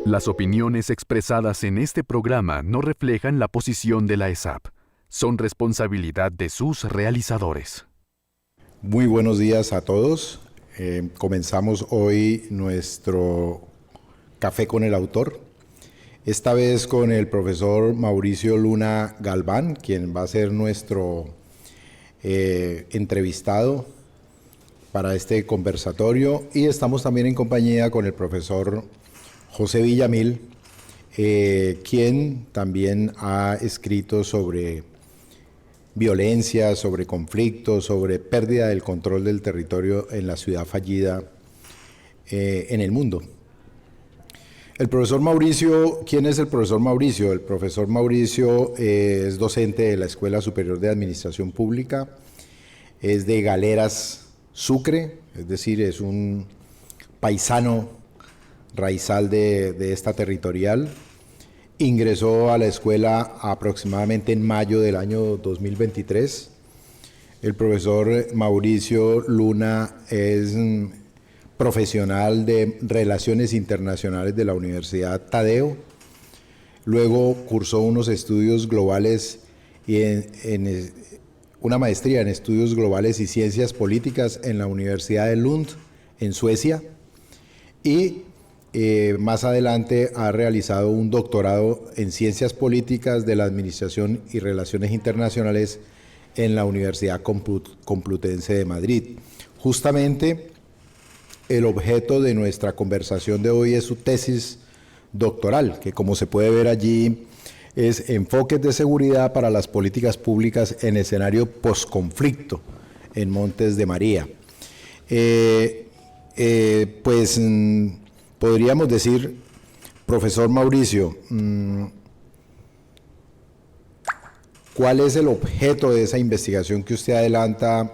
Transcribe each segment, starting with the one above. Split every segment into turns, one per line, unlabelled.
Las opiniones expresadas en este programa no reflejan la posición de la ESAP. Son responsabilidad de sus realizadores.
Muy buenos días a todos. Comenzamos hoy nuestro Café con el Autor. Esta vez con el profesor Mauricio Luna Galván, quien va a ser nuestro entrevistado para este conversatorio. Y estamos también en compañía con el profesor José Villamil, quien también ha escrito sobre violencia, sobre conflictos, sobre pérdida del control del territorio en la ciudad fallida en el mundo. El profesor Mauricio, ¿quién es el profesor Mauricio? El profesor Mauricio es docente de la Escuela Superior de Administración Pública, es de Galeras, Sucre, es decir, es un paisano raizal de esta territorial. Ingresó a la escuela aproximadamente en mayo del año 2023. El profesor Mauricio Luna es profesional de Relaciones Internacionales de la Universidad Tadeo. Luego cursó unos estudios globales y una maestría en estudios globales y ciencias políticas en la Universidad de Lund, en Suecia. Y más adelante ha realizado un doctorado en Ciencias Políticas de la Administración y Relaciones Internacionales en la Universidad Complutense de Madrid. Justamente el objeto de nuestra conversación de hoy es su tesis doctoral, que como se puede ver allí es Enfoques de seguridad para las políticas públicas en escenario posconflicto en Montes de María. Podríamos decir, profesor Mauricio, ¿cuál es el objeto de esa investigación que usted adelanta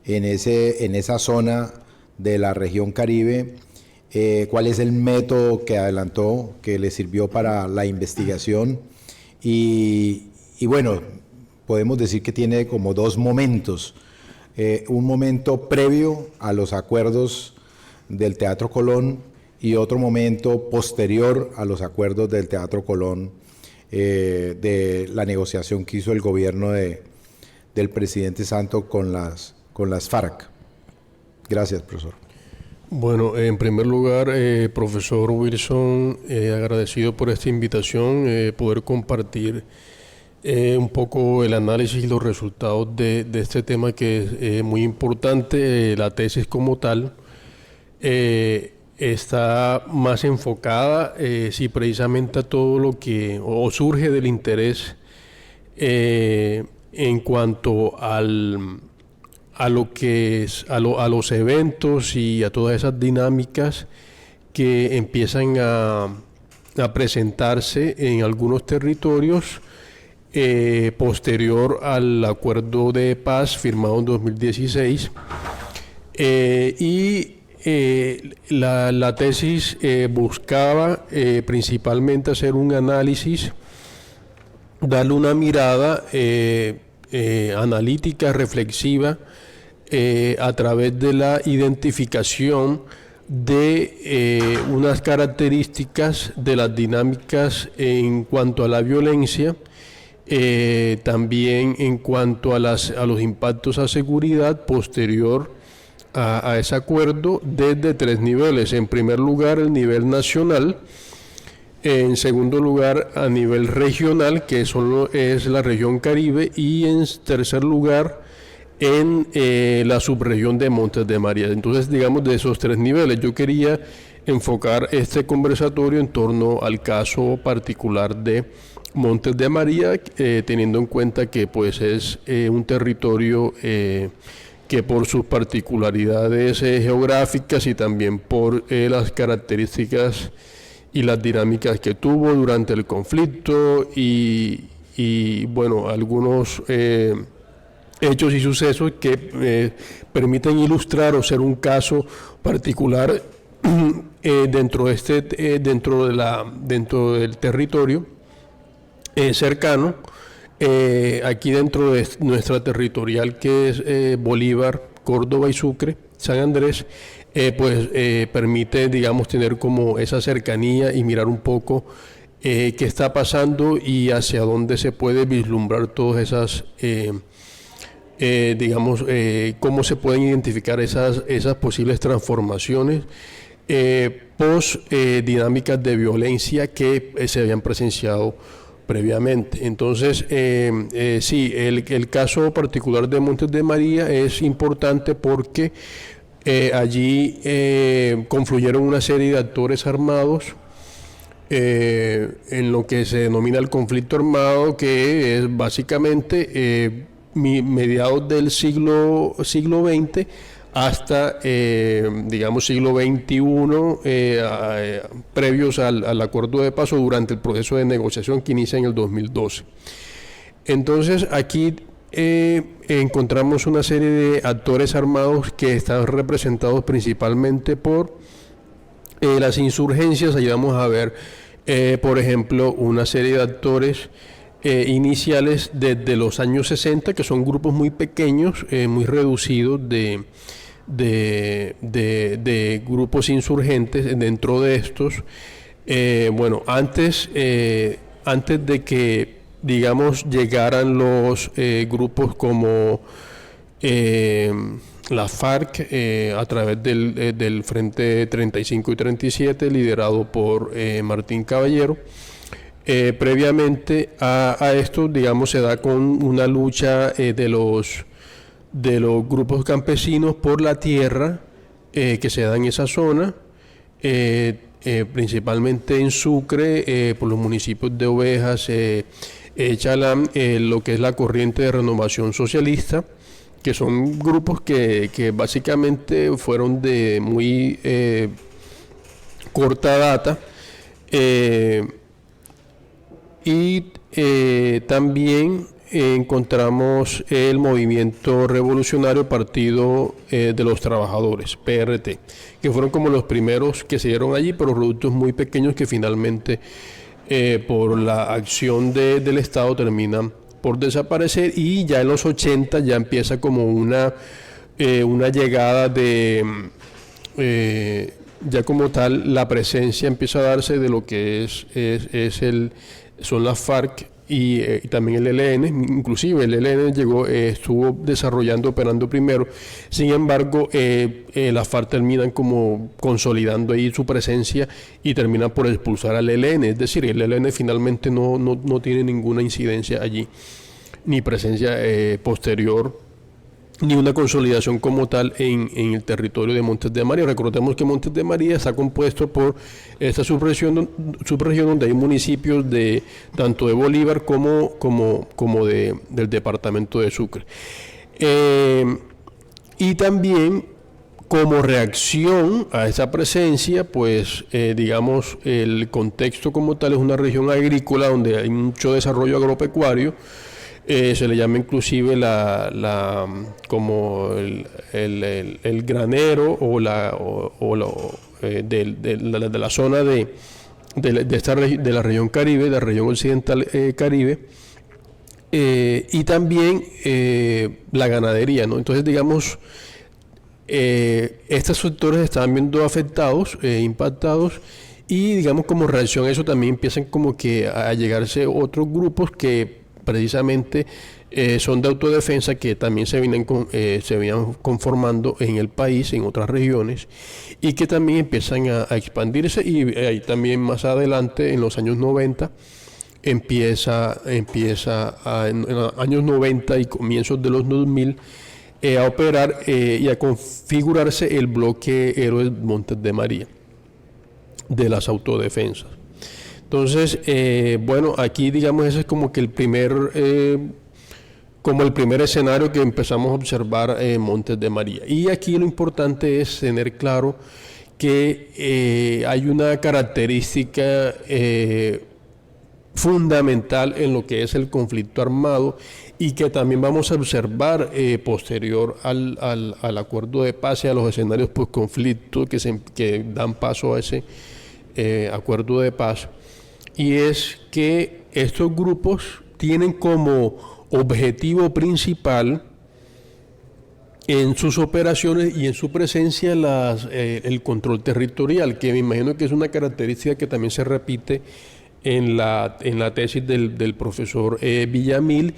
en esa zona de la región Caribe? ¿Cuál es el método que adelantó, que le sirvió para la investigación? Y bueno, podemos decir que tiene como dos momentos. Un momento previo a los acuerdos del Teatro Colón y otro momento posterior a los acuerdos del Teatro Colón, de la negociación que hizo el gobierno del presidente Santos con las FARC. Gracias, profesor.
Bueno, en primer lugar, profesor Wilson, agradecido por esta invitación, poder compartir un poco el análisis y los resultados de este tema que es muy importante. La tesis como tal está más enfocada, sí, precisamente a todo lo que surge del interés en cuanto a los eventos y a todas esas dinámicas que empiezan a presentarse en algunos territorios posterior al acuerdo de paz firmado en 2016 la tesis buscaba principalmente hacer un análisis, darle una mirada analítica, reflexiva, a través de la identificación de unas características de las dinámicas en cuanto a la violencia, también en cuanto a los impactos a seguridad posterior a ese acuerdo desde tres niveles. En primer lugar, el nivel nacional. En segundo lugar, a nivel regional, que solo es la región Caribe. Y en tercer lugar, en la subregión de Montes de María. Entonces, digamos, de esos tres niveles, yo quería enfocar este conversatorio en torno al caso particular de Montes de María, teniendo en cuenta que pues es un territorio que por sus particularidades geográficas y también por las características y las dinámicas que tuvo durante el conflicto y bueno, algunos hechos y sucesos que permiten ilustrar o ser un caso particular dentro del territorio cercano, aquí dentro de nuestra territorial, que es Bolívar, Córdoba y Sucre, San Andrés, permite, digamos, tener como esa cercanía y mirar un poco qué está pasando y hacia dónde se puede vislumbrar todas esas, digamos, cómo se pueden identificar esas posibles transformaciones post dinámicas de violencia que se habían presenciado previamente. Entonces, sí, el caso particular de Montes de María es importante porque allí confluyeron una serie de actores armados en lo que se denomina el conflicto armado, que es básicamente mediados del siglo XX hasta, digamos, siglo XXI, previos al acuerdo de paz, durante el proceso de negociación que inicia en el 2012. Entonces, aquí encontramos una serie de actores armados que están representados principalmente por las insurgencias. Allí vamos a ver, por ejemplo, una serie de actores iniciales desde los años 60, que son grupos muy pequeños, muy reducidos de grupos insurgentes. Dentro de estos, bueno, antes de que, digamos, llegaran los grupos como la FARC, a través del Frente 35 y 37, liderado por Martín Caballero. Previamente a esto, digamos, se da con una lucha de los grupos campesinos por la tierra que se da en esa zona, principalmente en Sucre, por los municipios de Ovejas, Chalán, lo que es la corriente de renovación socialista, que son grupos que básicamente fueron de muy corta data. También encontramos el Movimiento Revolucionario Partido de los Trabajadores, PRT, que fueron como los primeros que se dieron allí, pero productos muy pequeños que finalmente, por la acción del Estado, terminan por desaparecer, y ya en los 80 ya empieza como una llegada de... ya como tal, la presencia empieza a darse de lo que son las FARC y también el ELN. Inclusive el ELN estuvo desarrollando, operando primero. Sin embargo, las FARC terminan como consolidando ahí su presencia y terminan por expulsar al ELN. Es decir, el ELN finalmente no tiene ninguna incidencia allí, ni presencia posterior, ni una consolidación como tal en el territorio de Montes de María. Recordemos que Montes de María está compuesto por esta subregión donde hay municipios tanto de Bolívar como del departamento de Sucre. Y también, como reacción a esa presencia, pues digamos, el contexto como tal es una región agrícola donde hay mucho desarrollo agropecuario. Se le llama inclusive como el granero de la zona de la región Caribe, de la región occidental Caribe, y también la ganadería, ¿no? Entonces, digamos, estos sectores estaban viendo afectados, impactados, y digamos, como reacción a eso también empiezan como que a llegarse otros grupos que precisamente son de autodefensa, que también se venían conformando en el país, en otras regiones, y que también empiezan a expandirse. Y ahí también más adelante, en los años 90, empieza en los años 90 y comienzos de los 2000 a operar y a configurarse el bloque Héroes Montes de María de las autodefensas. Entonces, bueno, aquí, digamos, ese es como que el primer escenario que empezamos a observar en Montes de María. Y aquí lo importante es tener claro que hay una característica fundamental en lo que es el conflicto armado, y que también vamos a observar posterior al acuerdo de paz y a los escenarios post-conflicto que dan paso a ese acuerdo de paz. Y es que estos grupos tienen como objetivo principal en sus operaciones y en su presencia el control territorial, que me imagino que es una característica que también se repite en la tesis del profesor Villamil,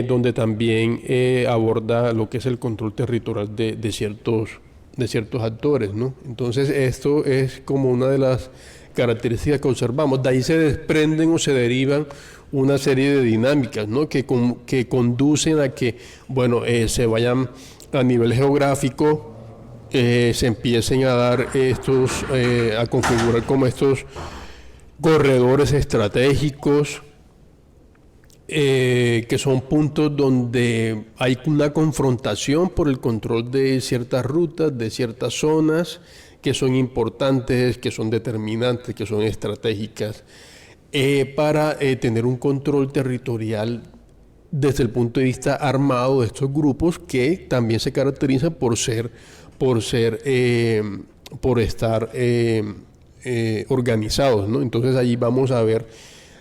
donde también aborda lo que es el control territorial de ciertos actores, ¿no? Entonces esto es como una de las características que observamos. De ahí se desprenden o se derivan una serie de dinámicas, ¿no? que conducen a que, bueno, se vayan a nivel geográfico, se empiecen a dar a configurar como estos corredores estratégicos, que son puntos donde hay una confrontación por el control de ciertas rutas, de ciertas zonas que son importantes, que son determinantes, que son estratégicas, para tener un control territorial desde el punto de vista armado de estos grupos, que también se caracterizan por estar organizados, ¿no? Entonces allí vamos a ver,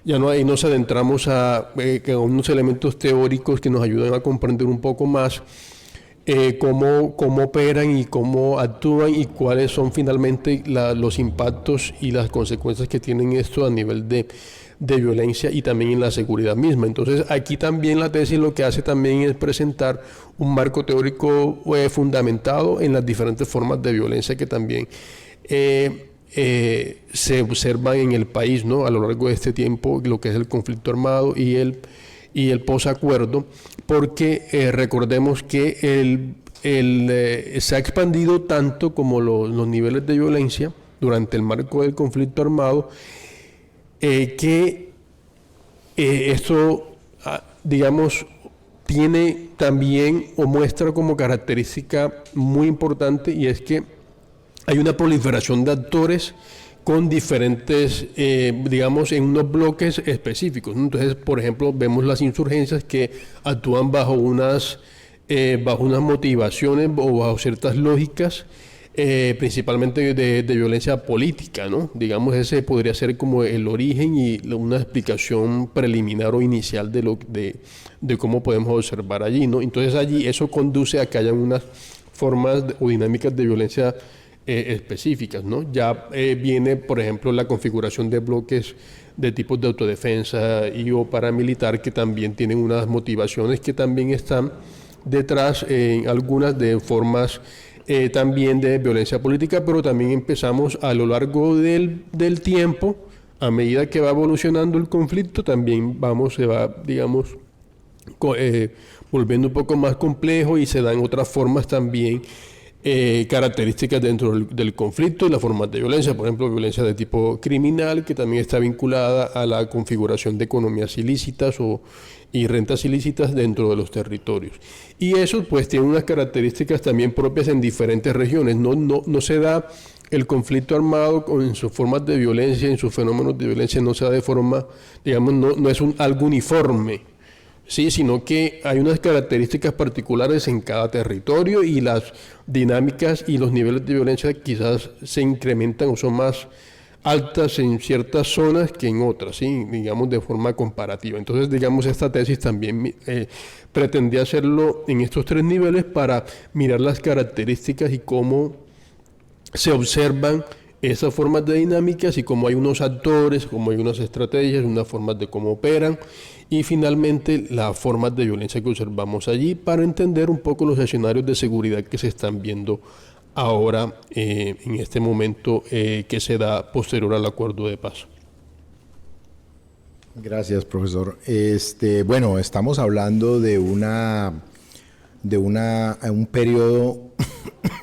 ahí nos adentramos a unos elementos teóricos que nos ayudan a comprender un poco más cómo operan y cómo actúan y cuáles son finalmente los impactos y las consecuencias que tienen esto a nivel de violencia y también en la seguridad misma. Entonces aquí también la tesis lo que hace también es presentar un marco teórico fundamentado en las diferentes formas de violencia que también se observan en el país, ¿no? A lo largo de este tiempo, lo que es el conflicto armado y el posacuerdo, porque recordemos que se ha expandido tanto como los niveles de violencia durante el marco del conflicto armado, que esto, digamos, tiene también o muestra como característica muy importante, y es que hay una proliferación de actores con diferentes, digamos, en unos bloques específicos, ¿no? Entonces, por ejemplo, vemos las insurgencias que actúan bajo unas motivaciones o bajo ciertas lógicas, principalmente de violencia política, ¿no? Digamos, ese podría ser como el origen y una explicación preliminar o inicial de cómo podemos observar allí, ¿no? Entonces allí eso conduce a que haya unas formas o dinámicas de violencia específicas, ¿no? Ya viene, por ejemplo, la configuración de bloques de tipos de autodefensa y o paramilitar, que también tienen unas motivaciones que también están detrás, algunas de formas también de violencia política, pero también empezamos a lo largo del tiempo, a medida que va evolucionando el conflicto, también se va, digamos, volviendo un poco más complejo, y se dan otras formas también, características dentro del conflicto y las formas de violencia, por ejemplo, violencia de tipo criminal, que también está vinculada a la configuración de economías ilícitas y rentas ilícitas dentro de los territorios. Y eso pues tiene unas características también propias en diferentes regiones. No se da el conflicto armado en sus formas de violencia, en sus fenómenos de violencia, no se da de forma, digamos, no es algo uniforme, sí, sino que hay unas características particulares en cada territorio, y las dinámicas y los niveles de violencia quizás se incrementan o son más altas en ciertas zonas que en otras, ¿sí? Digamos, de forma comparativa. Entonces, digamos, esta tesis también pretendía hacerlo en estos tres niveles para mirar las características y cómo se observan esas formas de dinámicas, y cómo hay unos actores, cómo hay unas estrategias, unas formas de cómo operan, y finalmente las formas de violencia que observamos allí, para entender un poco los escenarios de seguridad que se están viendo ahora, en este momento que se da posterior al acuerdo de paz.
Gracias, profesor. Bueno, estamos hablando de un periodo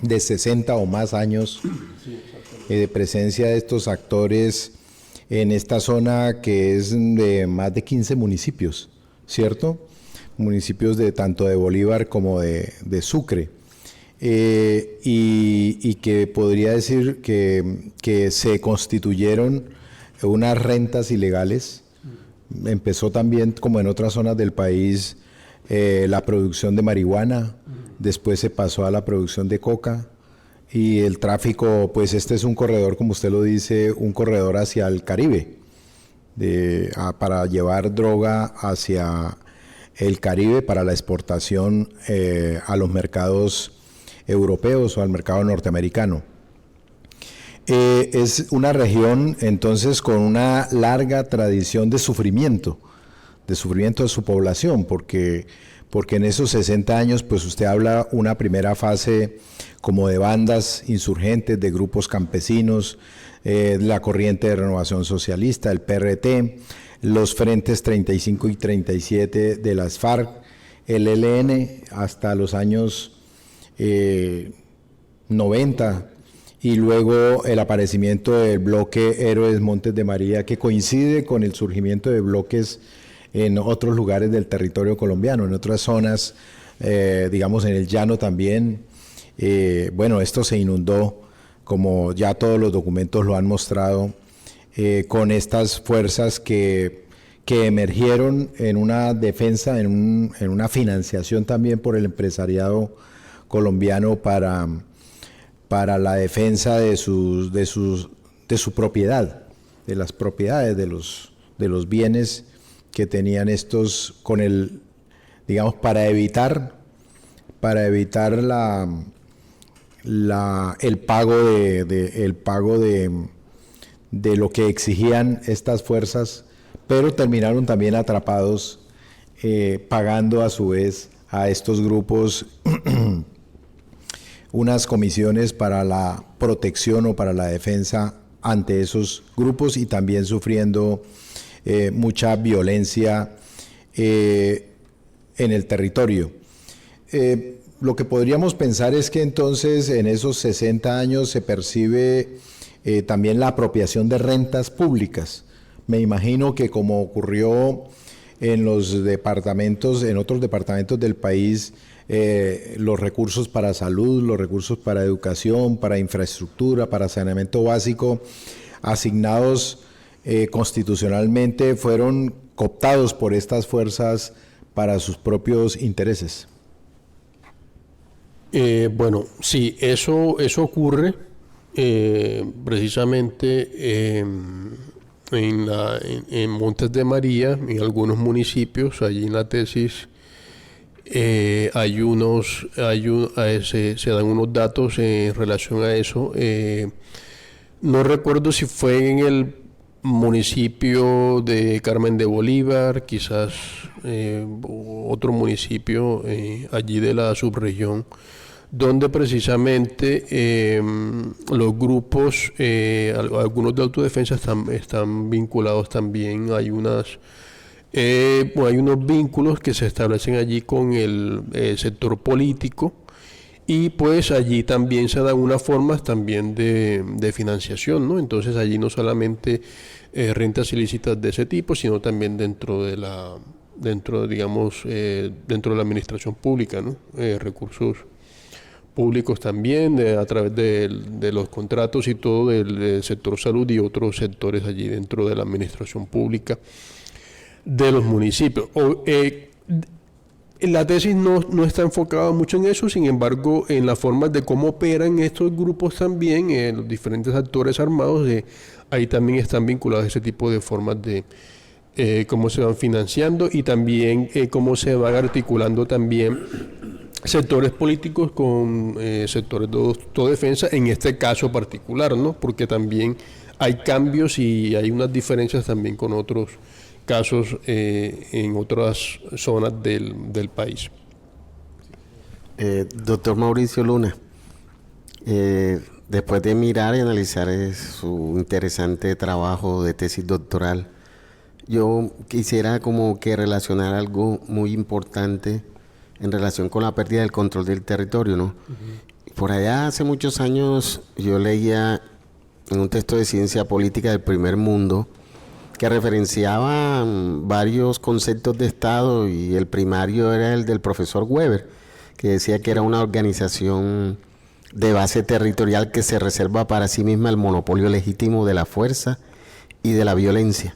de 60 o más años de presencia de estos actores en esta zona, que es de más de 15 municipios, ¿cierto? Municipios tanto de Bolívar como de Sucre. Y que podría decir que se constituyeron unas rentas ilegales. Empezó también, como en otras zonas del país, la producción de marihuana, después se pasó a la producción de coca, y el tráfico, pues este es un corredor, como usted lo dice, un corredor hacia el Caribe, para llevar droga hacia el Caribe para la exportación a los mercados europeos o al mercado norteamericano. Es una región entonces con una larga tradición de sufrimiento de su población, porque en esos 60 años, pues usted habla una primera fase como de bandas insurgentes, de grupos campesinos, la corriente de renovación socialista, el PRT, los frentes 35 y 37 de las FARC, el ELN hasta los años 90, y luego el aparecimiento del bloque Héroes Montes de María, que coincide con el surgimiento de bloques en otros lugares del territorio colombiano, en otras zonas, digamos en el llano también. Bueno, esto se inundó, como ya todos los documentos lo han mostrado, con estas fuerzas que emergieron en una defensa, en una financiación también por el empresariado colombiano para la defensa de su propiedad, de las propiedades, de los bienes que tenían estos, con el, digamos, para evitar el pago de lo que exigían estas fuerzas, pero terminaron también atrapados, pagando a su vez a estos grupos unas comisiones para la protección o para la defensa ante esos grupos, y también sufriendo mucha violencia en el territorio. Lo que podríamos pensar es que entonces en esos 60 años se percibe también la apropiación de rentas públicas. Me imagino que como ocurrió en los departamentos, en otros departamentos del país, los recursos para salud, los recursos para educación, para infraestructura, para saneamiento básico, asignados constitucionalmente, fueron cooptados por estas fuerzas para sus propios intereses.
Bueno, sí, eso ocurre precisamente en Montes de María, en algunos municipios. Allí en la tesis se dan unos datos en relación a eso. No recuerdo si fue en el municipio de Carmen de Bolívar, quizás otro municipio allí de la subregión, donde precisamente los grupos, algunos de autodefensa están vinculados también. Hay unos vínculos que se establecen allí con el sector político, y pues allí también se dan unas formas también de financiación, ¿no? Entonces allí no solamente rentas ilícitas de ese tipo, sino también dentro de la administración pública, ¿no? Recursos públicos también, a través de los contratos y todo del sector salud y otros sectores allí dentro de la administración pública de los municipios. La tesis no está enfocada mucho en eso, sin embargo, en las formas de cómo operan estos grupos también, los diferentes actores armados, ahí también están vinculados ese tipo de formas de cómo se van financiando, y también cómo se van articulando también sectores políticos con sectores de autodefensa, en este caso particular, ¿no? Porque también hay cambios y hay unas diferencias también con otros casos en otras zonas del país.
Doctor Mauricio Luna, después de mirar y analizar su interesante trabajo de tesis doctoral, yo quisiera como que relacionar algo muy importante en relación con la pérdida del control del territorio, ¿no? Uh-huh. Por allá hace muchos años yo leía en un texto de ciencia política del Primer Mundo que referenciaba varios conceptos de Estado, y el primario era el del profesor Weber, que decía que era una organización de base territorial que se reserva para sí misma el monopolio legítimo de la fuerza y de la violencia.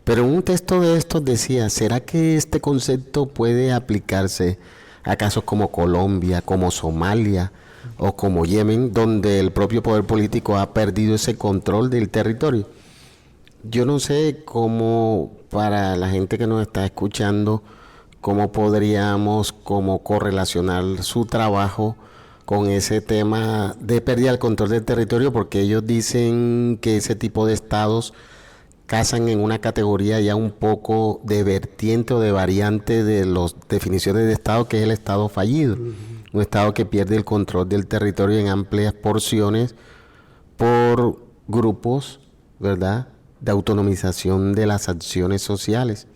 Pero un texto de estos decía, ¿será que este concepto puede aplicarse a casos como Colombia, como Somalia o como Yemen, donde el propio poder político ha perdido ese control del territorio? Yo no sé cómo, para la gente que nos está escuchando, ¿cómo podríamos como correlacionar su trabajo con ese tema de pérdida del control del territorio? Porque ellos dicen que ese tipo de estados casan en una categoría ya un poco de vertiente o de variante de las definiciones de estado, que es el estado fallido. Un estado que pierde el control del territorio en amplias porciones por grupos, ¿verdad?, de autonomización de las acciones sociales.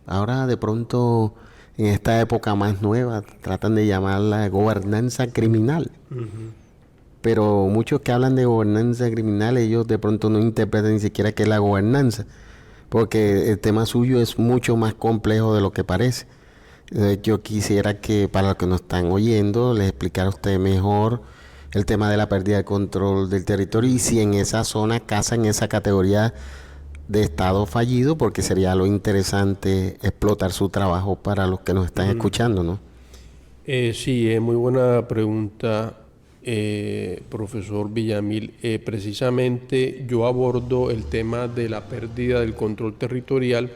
Ahora de pronto, en esta época más nueva, tratan de llamarla gobernanza criminal. Pero muchos que hablan de gobernanza criminal, ellos de pronto no interpretan ni siquiera qué es la gobernanza, porque el tema suyo es mucho más complejo de lo que parece. Yo quisiera que para los que nos están oyendo les explicara a usted mejor el tema de la pérdida de control del territorio y si en esa zona casa en esa categoría de estado fallido, porque sería lo interesante explotar su trabajo para los que nos están escuchando, ¿no?
Sí, es muy buena pregunta, profesor Villamil. Precisamente yo abordo el tema de la pérdida del control territorial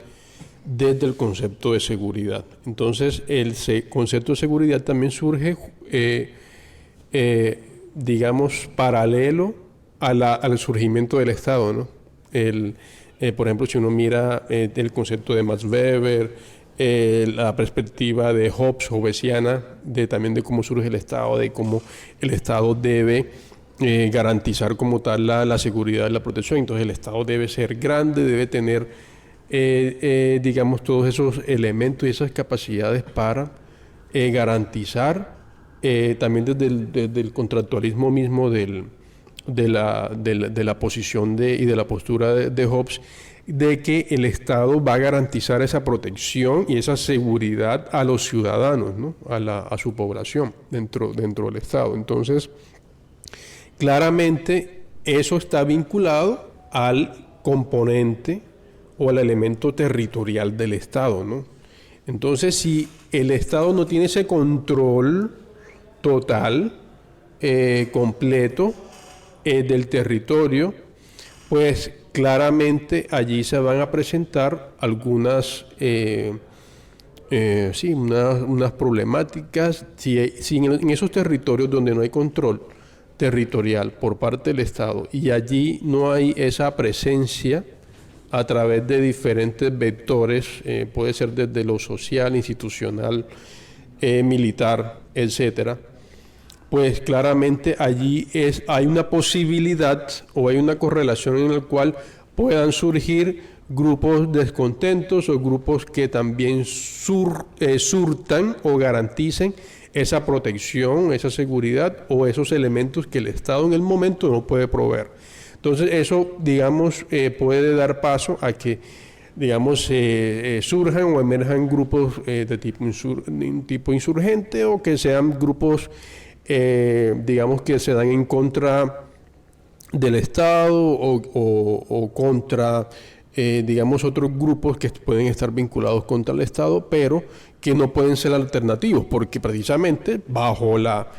desde el concepto de seguridad. Entonces, el concepto de seguridad también surge, digamos, paralelo al surgimiento del Estado, ¿no? Por ejemplo, si uno mira el concepto de Max Weber, la perspectiva de Hobbesiana, también de cómo surge el Estado, de cómo el Estado debe garantizar como tal la seguridad y la protección. Entonces, el Estado debe ser grande, debe tener digamos, todos esos elementos y esas capacidades para garantizar también desde el contractualismo mismo de la posición y de la postura de Hobbes, de que el Estado va a garantizar esa protección y esa seguridad a los ciudadanos, ¿no? a su población dentro del Estado. Entonces, claramente eso está vinculado al componente o al elemento territorial del Estado, ¿no? Entonces, si el Estado no tiene ese control total, completo del territorio, pues claramente allí se van a presentar algunas unas problemáticas. Si en esos territorios donde no hay control territorial por parte del Estado y allí no hay esa presencia a través de diferentes vectores, puede ser desde lo social, institucional, militar, etcétera, pues claramente allí hay una posibilidad o hay una correlación en la cual puedan surgir grupos descontentos o grupos que también surtan o garanticen esa protección, esa seguridad o esos elementos que el Estado en el momento no puede proveer. Entonces eso, digamos, puede dar paso a que, digamos, surjan o emerjan grupos de tipo insurgente o que sean grupos, digamos, que se dan en contra del Estado o contra, digamos, otros grupos que pueden estar vinculados contra el Estado, pero que no pueden ser alternativos, porque precisamente bajo la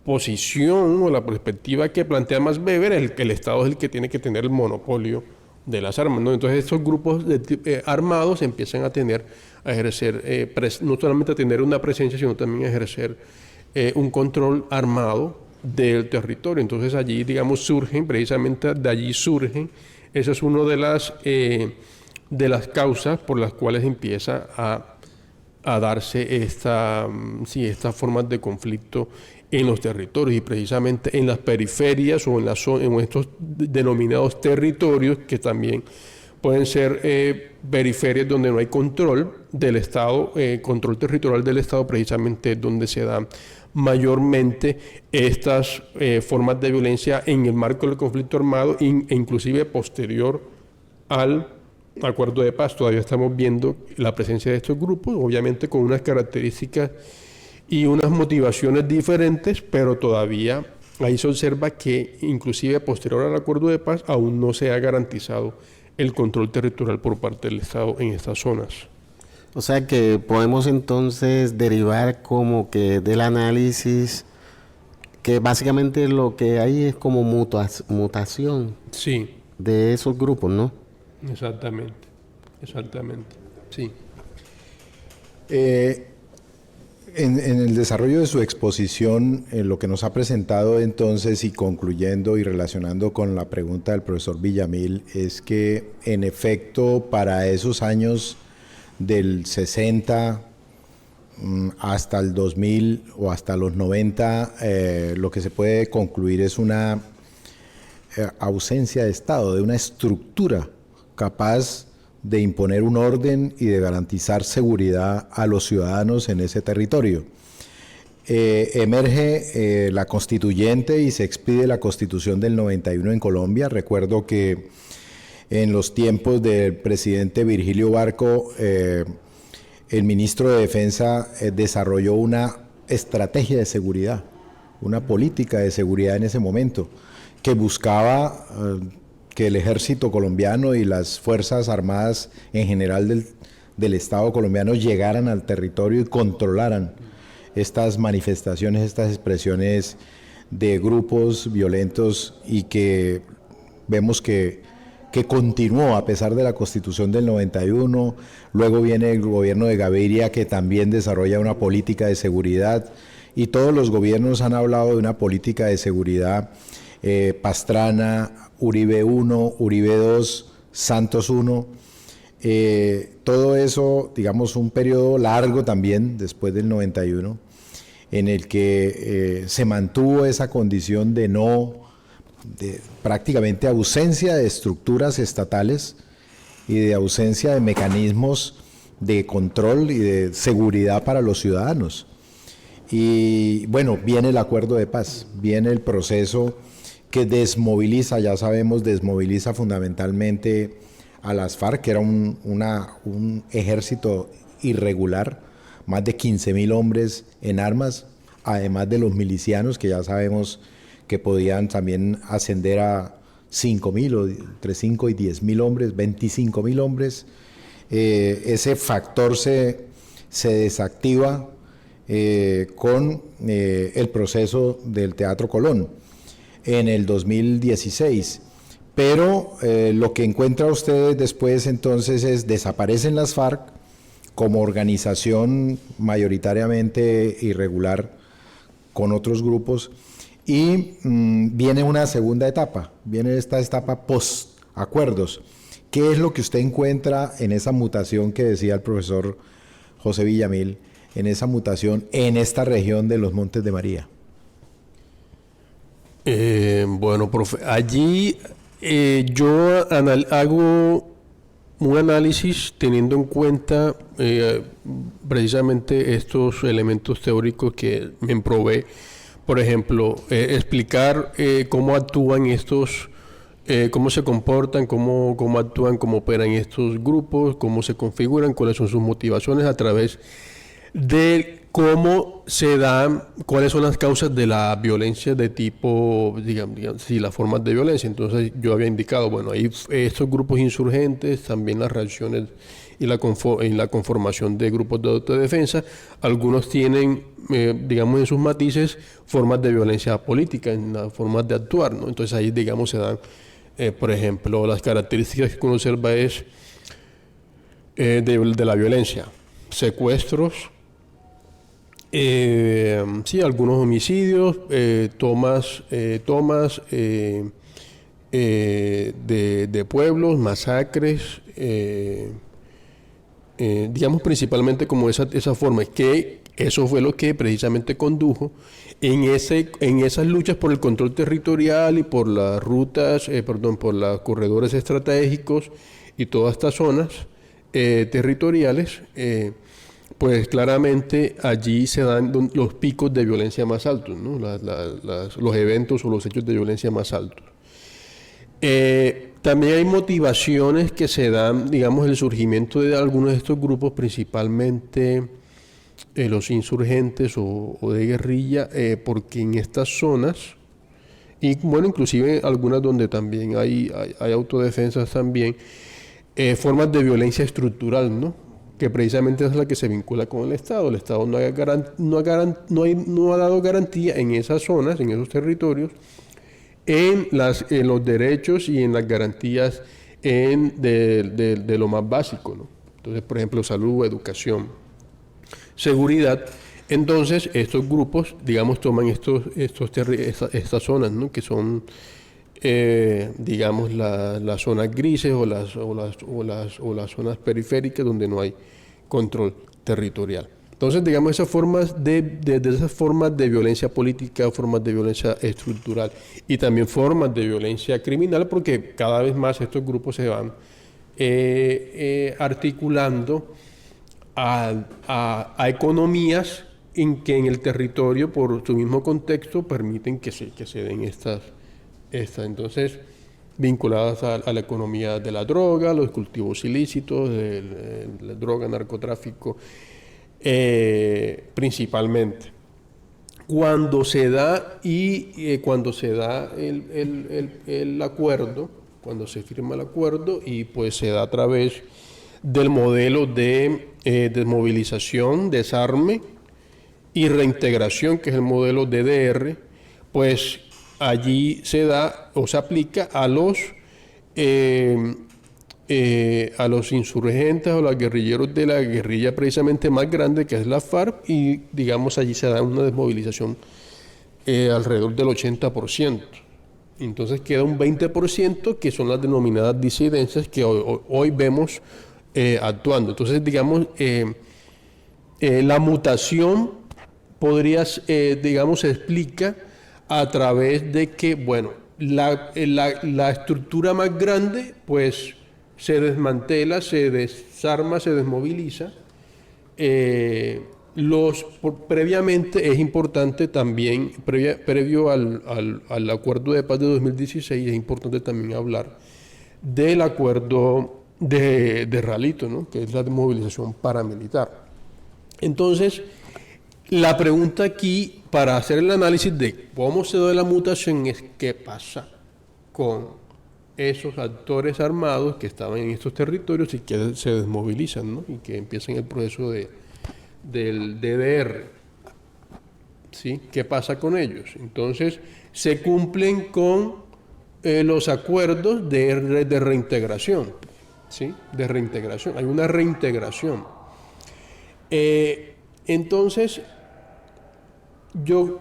posición o la perspectiva que plantea Max Weber, el Estado es el que tiene que tener el monopolio de las armas, ¿no? Entonces estos grupos armados empiezan a ejercer, no solamente a tener una presencia, sino también a ejercer un control armado del territorio. Entonces allí, digamos, surgen, precisamente de allí surgen, esa es una de las causas por las cuales empieza a darse estas formas de conflicto en los territorios, y precisamente en las periferias o en estos denominados territorios, que también pueden ser periferias donde no hay control del Estado, control territorial del Estado, precisamente donde se dan mayormente estas formas de violencia en el marco del conflicto armado e inclusive posterior al acuerdo de paz. Todavía estamos viendo la presencia de estos grupos, obviamente con unas características y unas motivaciones diferentes, pero todavía ahí se observa que inclusive posterior al acuerdo de paz aún no se ha garantizado el control territorial por parte del Estado en estas zonas.
O sea que podemos entonces derivar como que del análisis que básicamente lo que hay es como mutación,
sí,
de esos grupos, ¿no?
Exactamente, sí.
En el desarrollo de su exposición, lo que nos ha presentado entonces, y concluyendo y relacionando con la pregunta del profesor Villamil, es que en efecto para esos años del 60 hasta el 2000 o hasta los 90, lo que se puede concluir es una ausencia de Estado, de una estructura capaz de imponer un orden y de garantizar seguridad a los ciudadanos en ese territorio. Emerge la constituyente y se expide la Constitución del 91 en Colombia. Recuerdo que en los tiempos del presidente Virgilio Barco, el ministro de Defensa desarrolló una estrategia de seguridad, una política de seguridad en ese momento, que buscaba que el ejército colombiano y las fuerzas armadas en general del Estado colombiano llegaran al territorio y controlaran estas manifestaciones, estas expresiones de grupos violentos, y que vemos que continuó a pesar de la Constitución del 91. Luego viene el gobierno de Gaviria, que también desarrolla una política de seguridad, y todos los gobiernos han hablado de una política de seguridad. Pastrana, Uribe 1, Uribe 2, Santos 1, todo eso, digamos, un periodo largo también después del 91, en el que se mantuvo esa condición de prácticamente ausencia de estructuras estatales y de ausencia de mecanismos de control y de seguridad para los ciudadanos. Y bueno, viene el acuerdo de paz, viene el proceso que desmoviliza, ya sabemos, desmoviliza fundamentalmente a las FARC, que era un ejército irregular, más de 15.000 hombres en armas, además de los milicianos, que ya sabemos que podían también ascender a 5.000 o entre 5 y 10.000 hombres, 25.000 hombres. Ese factor se desactiva con el proceso del Teatro Colón en el 2016, pero lo que encuentra usted después entonces es: desaparecen las FARC como organización mayoritariamente irregular con otros grupos, y viene una segunda etapa, viene esta etapa post-acuerdos. ¿Qué es lo que usted encuentra en esa mutación que decía el profesor José Villamil, en esa mutación en esta región de los Montes de María?
Bueno, profe, allí yo hago un análisis teniendo en cuenta precisamente estos elementos teóricos que me probé. Por ejemplo, explicar cómo actúan estos, cómo se comportan, cómo actúan, cómo operan estos grupos, cómo se configuran, cuáles son sus motivaciones, a través de cómo se dan, cuáles son las causas de la violencia de tipo, digamos, sí, las formas de violencia. Entonces yo había indicado, bueno, ahí estos grupos insurgentes, también las reacciones y la conformación de grupos de autodefensa, algunos tienen, digamos, en sus matices, formas de violencia política, en las formas de actuar, ¿no? Entonces ahí, digamos, se dan, por ejemplo, las características que uno observa es de la violencia: secuestros, sí, algunos homicidios, tomas de pueblos, masacres, digamos principalmente como esa forma, que eso fue lo que precisamente condujo en esas luchas por el control territorial y por las rutas, por los corredores estratégicos y todas estas zonas territoriales. Pues claramente allí se dan los picos de violencia más altos, ¿no? Los eventos o los hechos de violencia más altos. También hay motivaciones que se dan, digamos, el surgimiento de algunos de estos grupos, principalmente los insurgentes o de guerrilla, porque en estas zonas, y bueno, inclusive algunas donde también hay autodefensas también, formas de violencia estructural, ¿no? Que precisamente es la que se vincula con el Estado. El Estado no ha dado garantía en esas zonas, en esos territorios, en los derechos y en las garantías de lo más básico, ¿no? Entonces, por ejemplo, salud, educación. seguridad. Entonces, estos grupos, digamos, toman estas zonas, ¿no? Que son, digamos, las zonas grises o las zonas periféricas donde no hay control territorial. Entonces, digamos, esas formas esas formas de violencia política, formas de violencia estructural y también formas de violencia criminal, porque cada vez más estos grupos se van articulando a economías en que en el territorio, por su mismo contexto, permiten que se den estas entonces vinculadas a la economía de la droga, los cultivos ilícitos, la droga, narcotráfico, principalmente. Cuando se da el acuerdo, cuando se firma el acuerdo, y pues se da a través del modelo de desmovilización, desarme y reintegración, que es el modelo DDR, pues allí se da o se aplica a los insurgentes o los guerrilleros de la guerrilla precisamente más grande, que es la FARC, y digamos allí se da una desmovilización alrededor del 80%. Entonces queda un 20% que son las denominadas disidencias que hoy vemos actuando. Entonces, digamos, la mutación digamos, se explica a través de que, bueno, la estructura más grande, pues, se desmantela, se desarma, se desmoviliza. Previamente es importante también, previo al acuerdo de paz de 2016, es importante también hablar del acuerdo de Ralito, ¿no? Que es la desmovilización paramilitar. Entonces, la pregunta aquí, para hacer el análisis de cómo se da la mutación, es qué pasa con esos actores armados que estaban en estos territorios y que se desmovilizan, ¿no? Y que empiezan el proceso del DDR. ¿Sí? ¿Qué pasa con ellos? Entonces, se cumplen con los acuerdos de reintegración. ¿Sí? De reintegración. Hay una reintegración. Entonces, yo,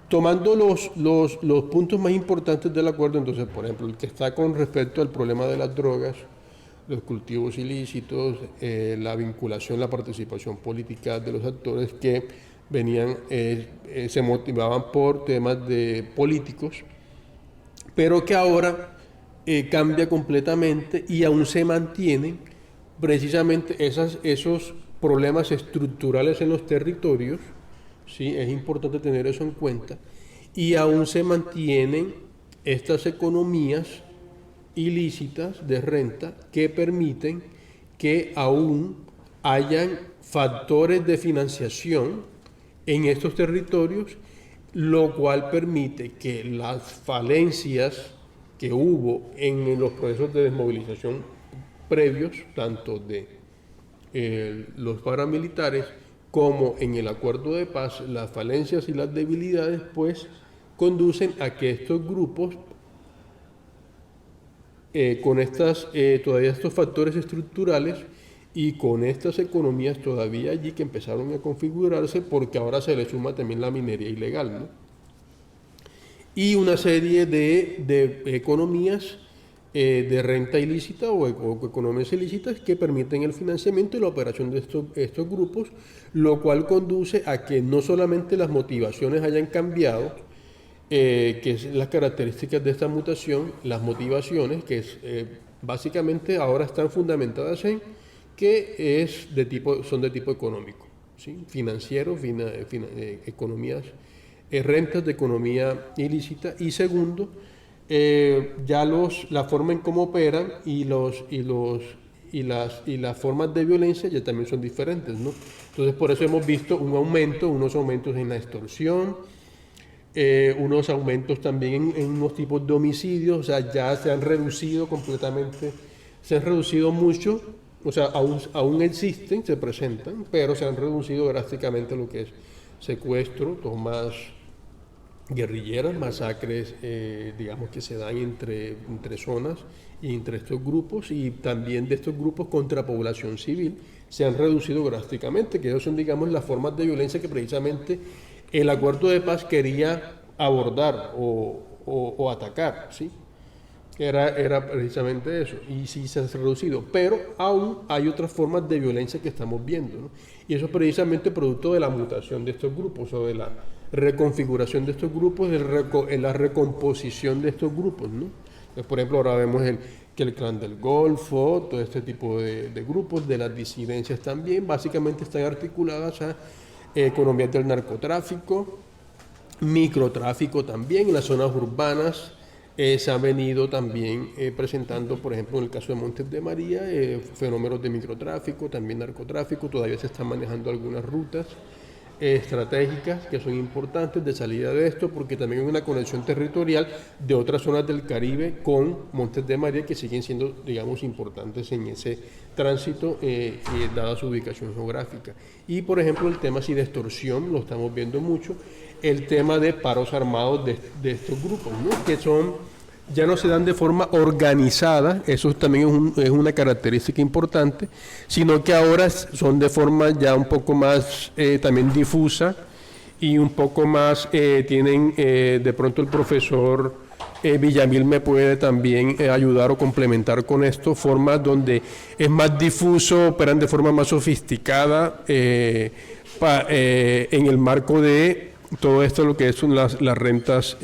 tomando los puntos más importantes del acuerdo, entonces, por ejemplo, el que está con respecto al problema de las drogas, los cultivos ilícitos, la vinculación, la participación política de los actores que venían, se motivaban por temas políticos, pero que ahora cambia completamente y aún se mantienen precisamente esos problemas estructurales en los territorios. ¿Sí? Es importante tener eso en cuenta, y aún se mantienen estas economías ilícitas de renta que permiten que aún hayan factores de financiación en estos territorios, lo cual permite que las falencias que hubo en los procesos de desmovilización previos, tanto de los paramilitares como en el acuerdo de paz, las falencias y las debilidades, pues, conducen a que estos grupos, con todavía estos factores estructurales y con estas economías todavía allí que empezaron a configurarse, porque ahora se le suma también la minería ilegal, ¿no? Y una serie de economías de renta ilícita o economías ilícitas que permiten el financiamiento y la operación de estos grupos, lo cual conduce a que no solamente las motivaciones hayan cambiado, que es las características de esta mutación, las motivaciones que básicamente ahora están fundamentadas en que son de tipo económico, ¿sí? Financiero, economías, rentas de economía ilícita, y segundo, ya la forma en cómo operan y las formas de violencia ya también son diferentes, ¿no? Entonces, por eso hemos visto unos aumentos en la extorsión, unos aumentos también en unos tipos de homicidios. O sea, ya se han reducido completamente, se han reducido mucho, o sea, aún existen, se presentan, pero se han reducido drásticamente lo que es secuestro, tomas guerrilleras, masacres, digamos, que se dan entre zonas y entre estos grupos, y también de estos grupos contra población civil, se han reducido drásticamente, que esas son, digamos, las formas de violencia que precisamente el acuerdo de paz quería abordar o atacar, ¿sí? Era precisamente eso, y sí se ha reducido, pero aún hay otras formas de violencia que estamos viendo, ¿no? Y eso es precisamente producto de la mutación de estos grupos, o de la reconfiguración de estos grupos, de la recomposición de estos grupos, ¿no? Entonces, por ejemplo, ahora vemos que el Clan del Golfo, todo este tipo de grupos, de las disidencias también, básicamente están articuladas a economías del narcotráfico, microtráfico también, en las zonas urbanas. Se han venido también presentando, por ejemplo, en el caso de Montes de María, fenómenos de microtráfico, también narcotráfico. Todavía se están manejando algunas rutas estratégicas que son importantes de salida de esto, porque también hay una conexión territorial de otras zonas del Caribe con Montes de María que siguen siendo, digamos, importantes en ese tránsito, dada su ubicación geográfica. Y, por ejemplo, el tema así de extorsión, lo estamos viendo mucho, el tema de paros armados de estos grupos, ¿no? Que ya no se dan de forma organizada, eso también es una característica importante, sino que ahora son de forma ya un poco más también difusa y un poco más, tienen de pronto el profesor Villamil me puede también ayudar o complementar con esto, formas donde es más difuso, operan de forma más sofisticada en el marco de todo esto, lo que son las rentas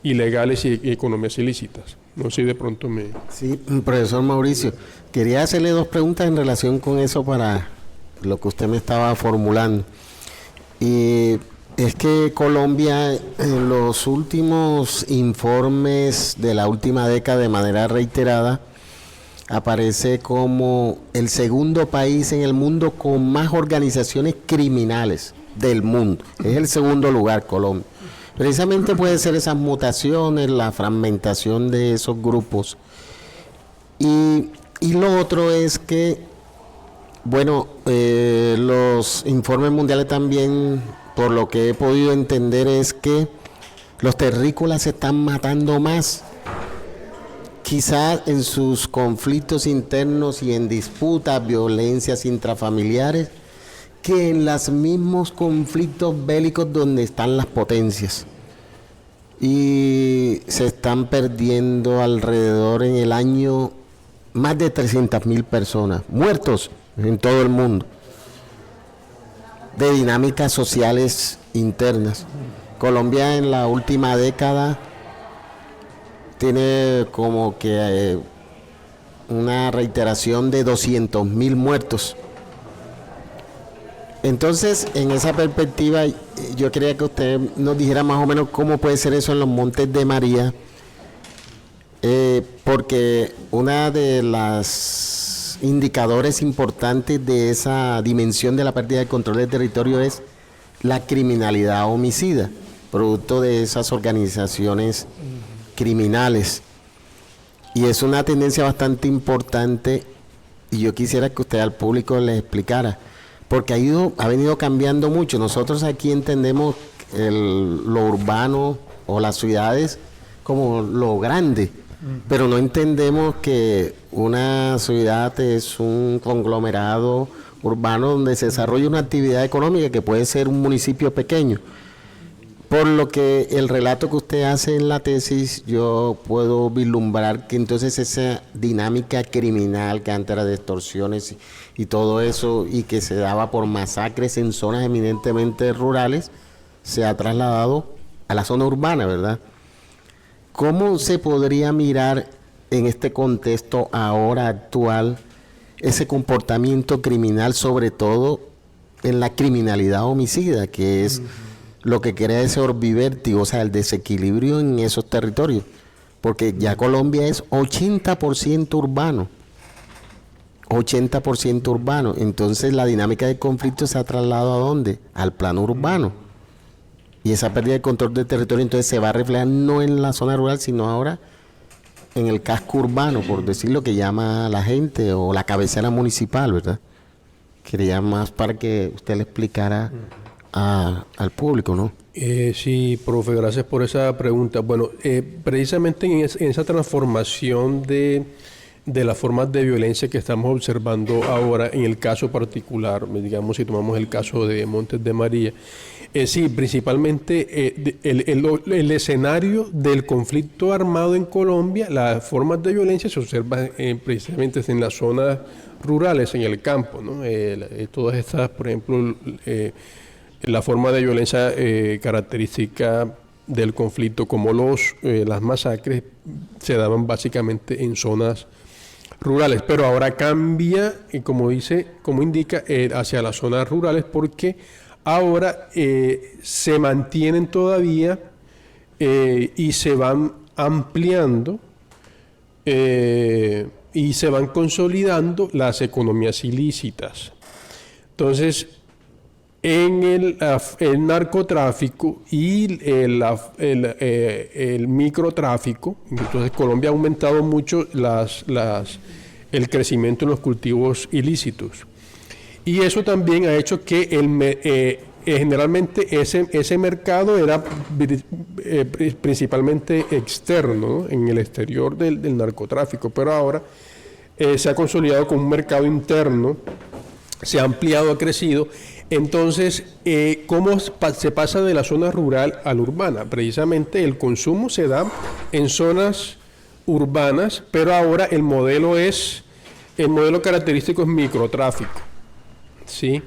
ilegales y economías ilícitas. No sé si de pronto me...
Sí, profesor Mauricio, quería hacerle dos preguntas en relación con eso para lo que usted me estaba formulando. Y es que Colombia, en los últimos informes de la última década, de manera reiterada, aparece como el segundo país en el mundo con más organizaciones criminales del mundo. Es el segundo lugar, Colombia. Precisamente puede ser esas mutaciones, la fragmentación de esos grupos. Y lo otro es que, bueno, los informes mundiales también, por lo que he podido entender, es que los terrícolas se están matando más, quizás en sus conflictos internos y en disputas, violencias intrafamiliares, que en los mismos conflictos bélicos donde están las potencias. Y se están perdiendo alrededor en el año más de 300.000 personas, muertos en todo el mundo, de dinámicas sociales internas. Colombia en la última década tiene como que una reiteración de 200.000 muertos. Entonces, en esa perspectiva, yo quería que usted nos dijera más o menos cómo puede ser eso en los Montes de María, porque una de las indicadores importantes de esa dimensión de la pérdida de control del territorio es la criminalidad homicida, producto de esas organizaciones criminales. Y es una tendencia bastante importante, y yo quisiera que usted al público le explicara, porque ha venido cambiando mucho. Nosotros aquí entendemos lo urbano o las ciudades como lo grande, pero no entendemos que una ciudad es un conglomerado urbano donde se desarrolla una actividad económica que puede ser un municipio pequeño. Por lo que el relato que usted hace en la tesis, yo puedo vislumbrar que entonces esa dinámica criminal que antes era de extorsiones y todo eso, y que se daba por masacres en zonas eminentemente rurales, se ha trasladado a la zona urbana, ¿verdad? ¿Cómo se podría mirar en este contexto ahora actual ese comportamiento criminal, sobre todo en la criminalidad homicida, que es lo que crea ese orbivértigo, o sea, el desequilibrio en esos territorios? Porque ya Colombia es 80% urbano. 80% urbano. Entonces la dinámica de conflicto se ha trasladado ¿a dónde? Al plano urbano. Y esa pérdida de control del territorio entonces se va a reflejar no en la zona rural, sino ahora en el casco urbano, por decir lo que llama la gente, o la cabecera municipal, ¿verdad? Quería más para que usted le explicara al público, ¿no?
Sí, profe, gracias por esa pregunta. Bueno, precisamente en esa transformación de de las formas de violencia que estamos observando ahora en el caso particular, digamos, si tomamos el caso de Montes de María. Sí, principalmente el escenario del conflicto armado en Colombia, las formas de violencia se observan precisamente en las zonas rurales, en el campo, ¿no? Todas estas, por ejemplo, la forma de violencia característica del conflicto, como las masacres, se daban básicamente en zonas rurales, pero ahora cambia, como indica, hacia las zonas rurales, porque ahora se mantienen todavía y se van ampliando y se van consolidando las economías ilícitas. Entonces, en el narcotráfico y el microtráfico, entonces Colombia ha aumentado mucho el crecimiento en los cultivos ilícitos. Y eso también ha hecho que generalmente ese mercado era principalmente externo, ¿no? En el exterior del narcotráfico, pero ahora se ha consolidado como un mercado interno, se ha ampliado, ha crecido. Entonces, ¿cómo se pasa de la zona rural a la urbana? Precisamente el consumo se da en zonas urbanas, pero ahora el modelo característico es microtráfico, ¿sí?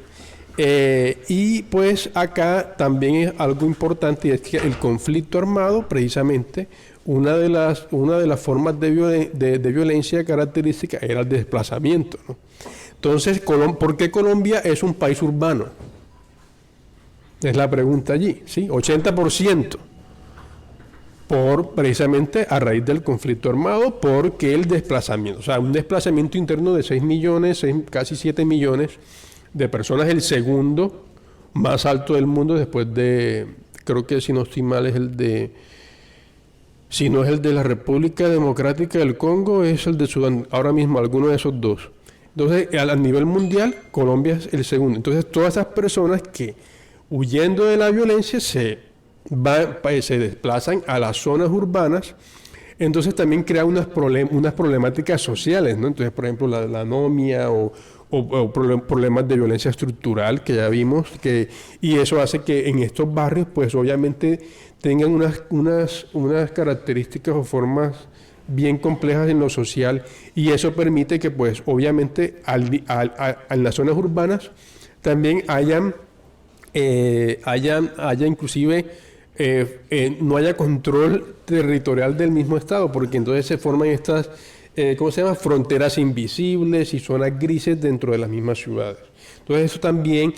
Y pues acá también es algo importante, y es que el conflicto armado, precisamente, una de las formas de violencia característica era el desplazamiento, ¿no? Entonces, ¿por qué Colombia es un país urbano? Es la pregunta allí, ¿sí? 80%. Precisamente a raíz del conflicto armado, porque el desplazamiento, o sea, un desplazamiento interno de 6 millones, casi 7 millones de personas, el segundo más alto del mundo después de, creo que si no estoy mal si no es el de la República Democrática del Congo, es el de Sudán, ahora mismo alguno de esos dos. Entonces, a nivel mundial, Colombia es el segundo. Entonces, todas esas personas que, huyendo de la violencia, se desplazan a las zonas urbanas, entonces también crea unas problemáticas sociales, ¿no? Entonces, por ejemplo, la anomia o problemas de violencia estructural que ya vimos, y eso hace que en estos barrios, pues obviamente tengan unas características o formas bien complejas en lo social, y eso permite que, pues, obviamente, en las zonas urbanas también haya inclusive no haya control territorial del mismo Estado, porque entonces se forman estas, fronteras invisibles y zonas grises dentro de las mismas ciudades. Entonces eso también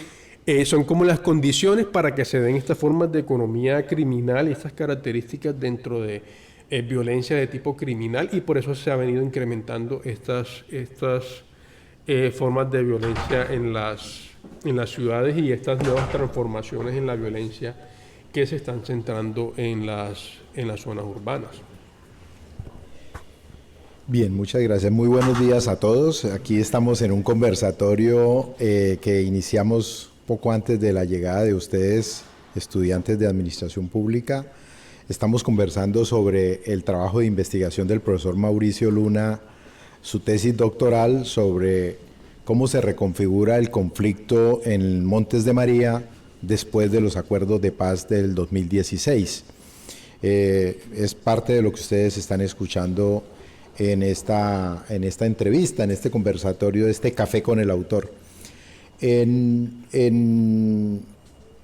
son como las condiciones para que se den estas formas de economía criminal y estas características dentro de violencia de tipo criminal, y por eso se ha venido incrementando estas formas de violencia en las ciudades, y estas nuevas transformaciones en la violencia que se están centrando en las zonas urbanas.
Bien, muchas gracias. Muy buenos días a todos. Aquí estamos en un conversatorio que iniciamos poco antes de la llegada de ustedes, estudiantes de Administración Pública. Estamos conversando sobre el trabajo de investigación del profesor Mauricio Luna, su tesis doctoral sobre cómo se reconfigura el conflicto en Montes de María después de los acuerdos de paz del 2016. Es parte de lo que ustedes están escuchando en esta entrevista, en este conversatorio, este café con el autor.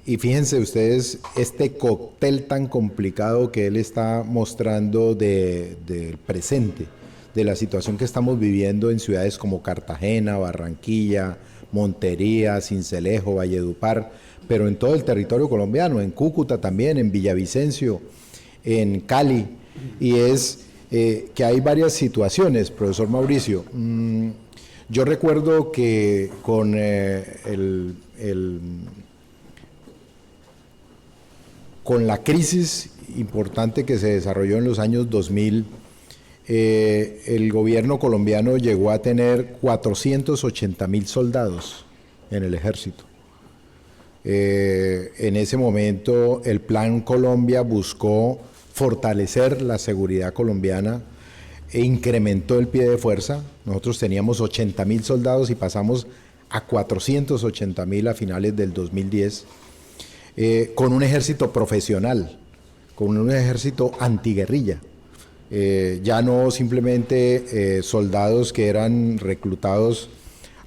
Y fíjense ustedes, este cóctel tan complicado que él está mostrando del presente, de la situación que estamos viviendo en ciudades como Cartagena, Barranquilla, Montería, Sincelejo, Valledupar, pero en todo el territorio colombiano, en Cúcuta también, en Villavicencio, en Cali, y es que hay varias situaciones, profesor Mauricio. Yo recuerdo que con con la crisis importante que se desarrolló en los años 2000, el gobierno colombiano llegó a tener 480.000 soldados en el ejército. En ese momento el Plan Colombia buscó fortalecer la seguridad colombiana incrementó el pie de fuerza. Nosotros teníamos 80.000 soldados y pasamos a 480.000 a finales del 2010, con un ejército profesional, con un ejército antiguerrilla. Ya no simplemente soldados que eran reclutados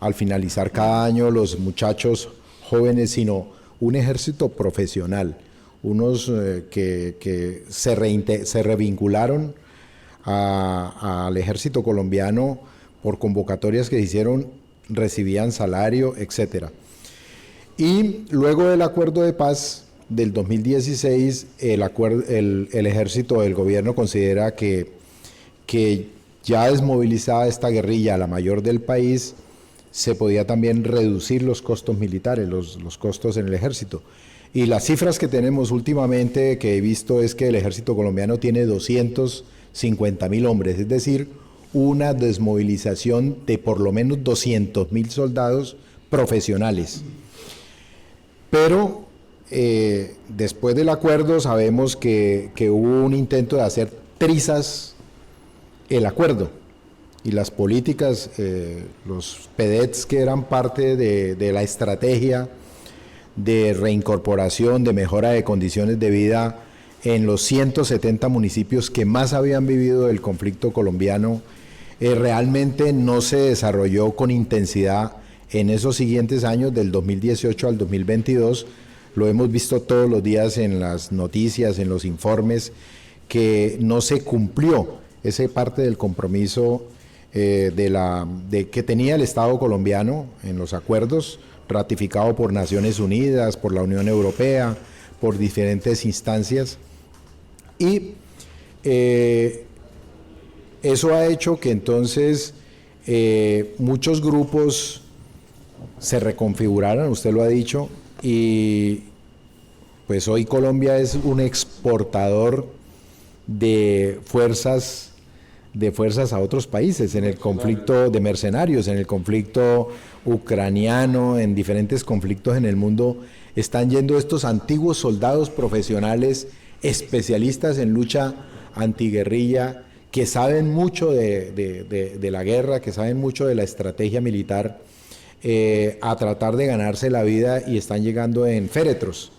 al finalizar cada año, los muchachos jóvenes, sino un ejército profesional, unos que se revincularon al ejército colombiano por convocatorias que se hicieron, recibían salario, etc. Y luego del acuerdo de paz del 2016, el ejército del gobierno considera que ya desmovilizada esta guerrilla, la mayor del país, se podía también reducir los costos militares, los costos en el ejército. Y las cifras que tenemos últimamente que he visto es que el ejército colombiano tiene 250.000 hombres, es decir, una desmovilización de por lo menos 200.000 soldados profesionales. Pero después del acuerdo sabemos que hubo un intento de hacer trizas el acuerdo. Y las políticas, los PEDETs que eran parte de la estrategia de reincorporación, de mejora de condiciones de vida en los 170 municipios que más habían vivido el conflicto colombiano, realmente no se desarrolló con intensidad en esos siguientes años, del 2018 al 2022. Lo hemos visto todos los días en las noticias, en los informes, que no se cumplió esa parte del compromiso que tenía el Estado colombiano en los acuerdos ratificado por Naciones Unidas, por la Unión Europea, por diferentes instancias, y eso ha hecho que entonces muchos grupos se reconfiguraran, usted lo ha dicho, y pues hoy Colombia es un exportador de fuerzas a otros países, en el conflicto de mercenarios, en el conflicto ucraniano, en diferentes conflictos en el mundo, están yendo estos antiguos soldados profesionales, especialistas en lucha antiguerrilla, que saben mucho de la guerra, que saben mucho de la estrategia militar, a tratar de ganarse la vida, y están llegando en féretros,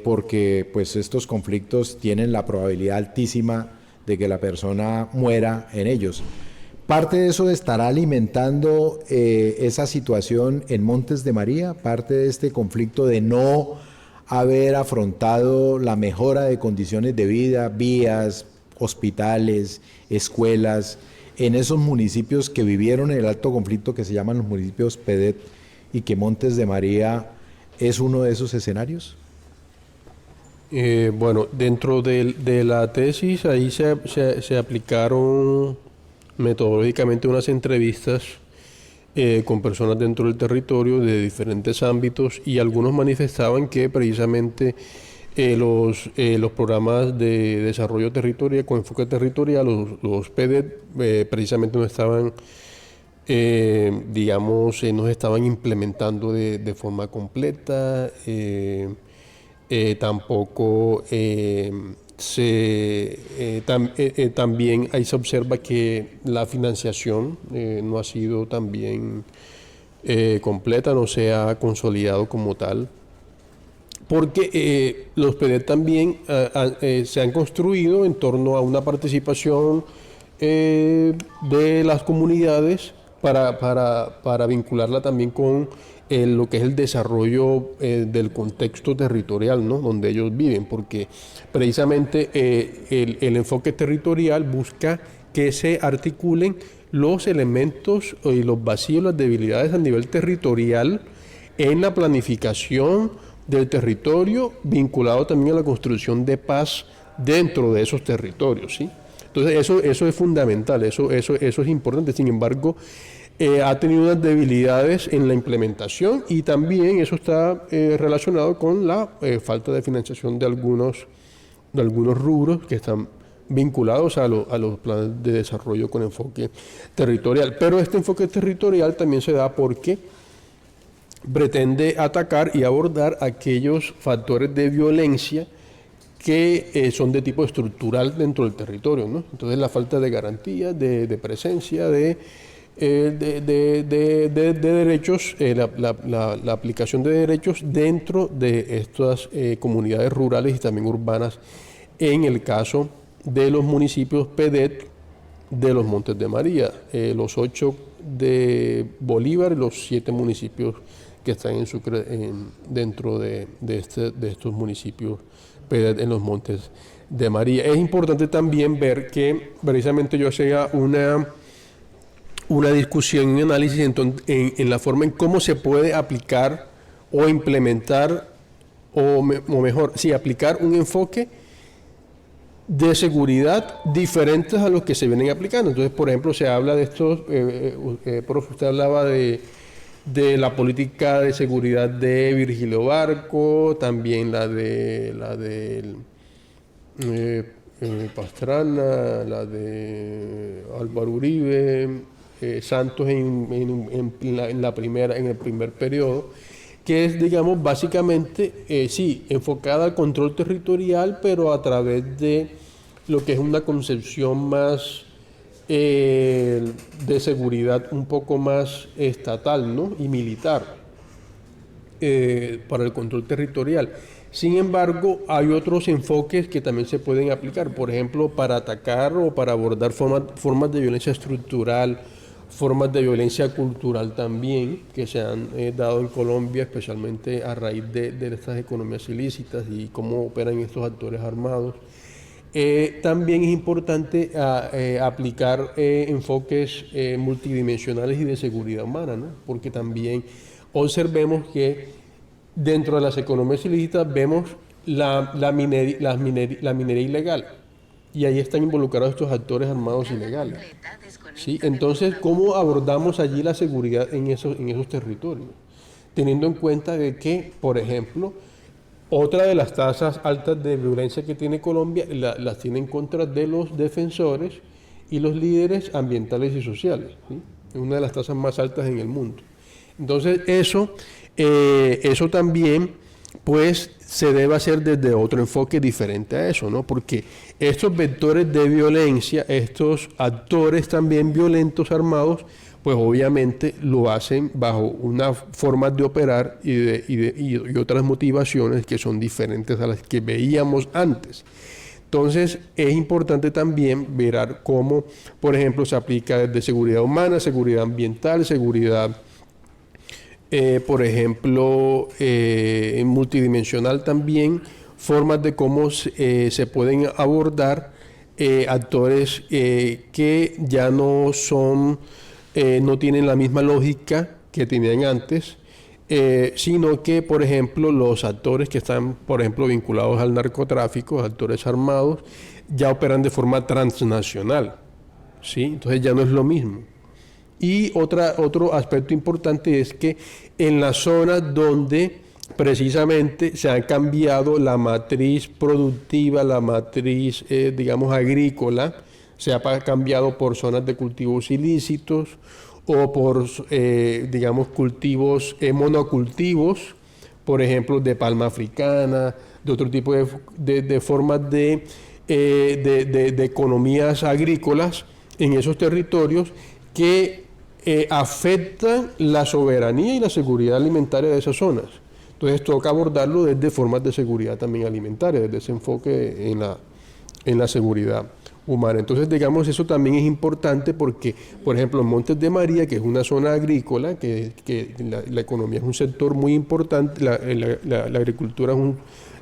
porque pues estos conflictos tienen la probabilidad altísima de que la persona muera en ellos. Parte de eso estará alimentando esa situación en Montes de María, parte de este conflicto de no haber afrontado la mejora de condiciones de vida, vías, hospitales, escuelas, en esos municipios que vivieron el alto conflicto, que se llaman los municipios PEDET, y que Montes de María es uno de esos escenarios.
Bueno, dentro de la tesis ahí se aplicaron metodológicamente unas entrevistas con personas dentro del territorio de diferentes ámbitos, y algunos manifestaban que precisamente los programas de desarrollo territorial con enfoque territorial, los PEDET, precisamente no estaban, digamos, no se estaban implementando de forma completa. Tampoco también ahí se observa que la financiación no ha sido también completa, no se ha consolidado como tal, porque los PEDET también se han construido en torno a una participación de las comunidades para vincularla también con lo que es el desarrollo del contexto territorial, ¿no?, donde ellos viven, porque precisamente el enfoque territorial busca que se articulen los elementos y los vacíos, las debilidades a nivel territorial en la planificación del territorio, vinculado también a la construcción de paz dentro de esos territorios, ¿sí? Entonces eso es fundamental, eso es importante. Sin embargo, ha tenido unas debilidades en la implementación, y también eso está relacionado con la falta de financiación de algunos rubros que están vinculados a los planes de desarrollo con enfoque territorial. Pero este enfoque territorial también se da porque pretende atacar y abordar aquellos factores de violencia que son de tipo estructural dentro del territorio, ¿no? Entonces la falta de garantía, de presencia, de derechos, la aplicación de derechos dentro de estas comunidades rurales y también urbanas, en el caso de los municipios PEDET de los Montes de María, los 8 de Bolívar y los 7 municipios que están en Sucre, dentro de estos municipios PEDET en los Montes de María. Es importante también ver que precisamente yo hacía una discusión, un análisis en la forma en cómo se puede aplicar o implementar, o mejor, sí, aplicar un enfoque de seguridad diferentes a los que se vienen aplicando. Entonces, por ejemplo, se habla de estos, profe, usted hablaba de la política de seguridad de Virgilio Barco, también la de Pastrana, la de Álvaro Uribe, Santos en el primer periodo, que es, digamos, básicamente, sí, enfocada al control territorial, pero a través de lo que es una concepción más de seguridad un poco más estatal, ¿no? Y militar para el control territorial. Sin embargo, hay otros enfoques que también se pueden aplicar, por ejemplo, para atacar o para abordar formas de violencia estructural, formas de violencia cultural también, que se han dado en Colombia, especialmente a raíz de estas economías ilícitas y cómo operan estos actores armados. También es importante aplicar enfoques multidimensionales y de seguridad humana, ¿no? Porque también observemos que dentro de las economías ilícitas vemos la minería ilegal, y ahí están involucrados estos actores armados ilegales. ¿Sí? Entonces, ¿cómo abordamos allí la seguridad en esos territorios? Teniendo en cuenta de que, por ejemplo, otra de las tasas altas de violencia que tiene Colombia las tiene en contra de los defensores y los líderes ambientales y sociales, ¿sí? Es una de las tasas más altas en el mundo. Entonces, eso también, pues, se debe hacer desde otro enfoque diferente a eso, ¿no? Porque estos vectores de violencia, estos actores también violentos armados, pues obviamente lo hacen bajo unas formas de operar y otras motivaciones que son diferentes a las que veíamos antes. Entonces, es importante también ver cómo, por ejemplo, se aplica desde seguridad humana, seguridad ambiental, seguridad, por ejemplo, multidimensional también, formas de cómo se pueden abordar actores que ya no son, no tienen la misma lógica que tenían antes, sino que, por ejemplo, los actores que están, por ejemplo, vinculados al narcotráfico, actores armados, ya operan de forma transnacional, ¿sí? Entonces ya no es lo mismo. Y otro aspecto importante es que en las zonas donde precisamente se ha cambiado la matriz productiva, la matriz, digamos, agrícola, se ha cambiado por zonas de cultivos ilícitos o por, digamos, cultivos, monocultivos, por ejemplo, de palma africana, de otro tipo de formas de economías agrícolas en esos territorios que afectan la soberanía y la seguridad alimentaria de esas zonas. Entonces toca abordarlo desde formas de seguridad también alimentaria, desde ese enfoque en la seguridad humana. Entonces, digamos, eso también es importante porque, por ejemplo, en Montes de María, que es una zona agrícola, que la economía es un sector muy importante, la agricultura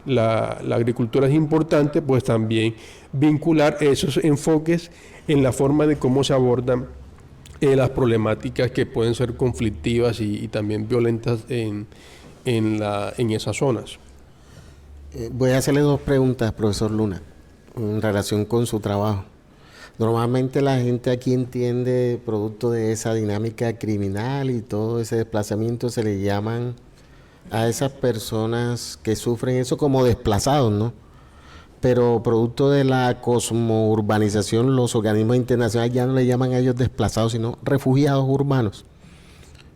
la agricultura es importante, pues también vincular esos enfoques en la forma de cómo se abordan las problemáticas que pueden ser conflictivas y también violentas en esas zonas.
Voy a hacerle 2 preguntas, profesor Luna, en relación con su trabajo. Normalmente la gente aquí entiende, producto de esa dinámica criminal y todo ese desplazamiento, se le llaman a esas personas que sufren eso como desplazados, ¿no? Pero producto de la cosmourbanización, los organismos internacionales ya no le llaman a ellos desplazados, sino refugiados urbanos.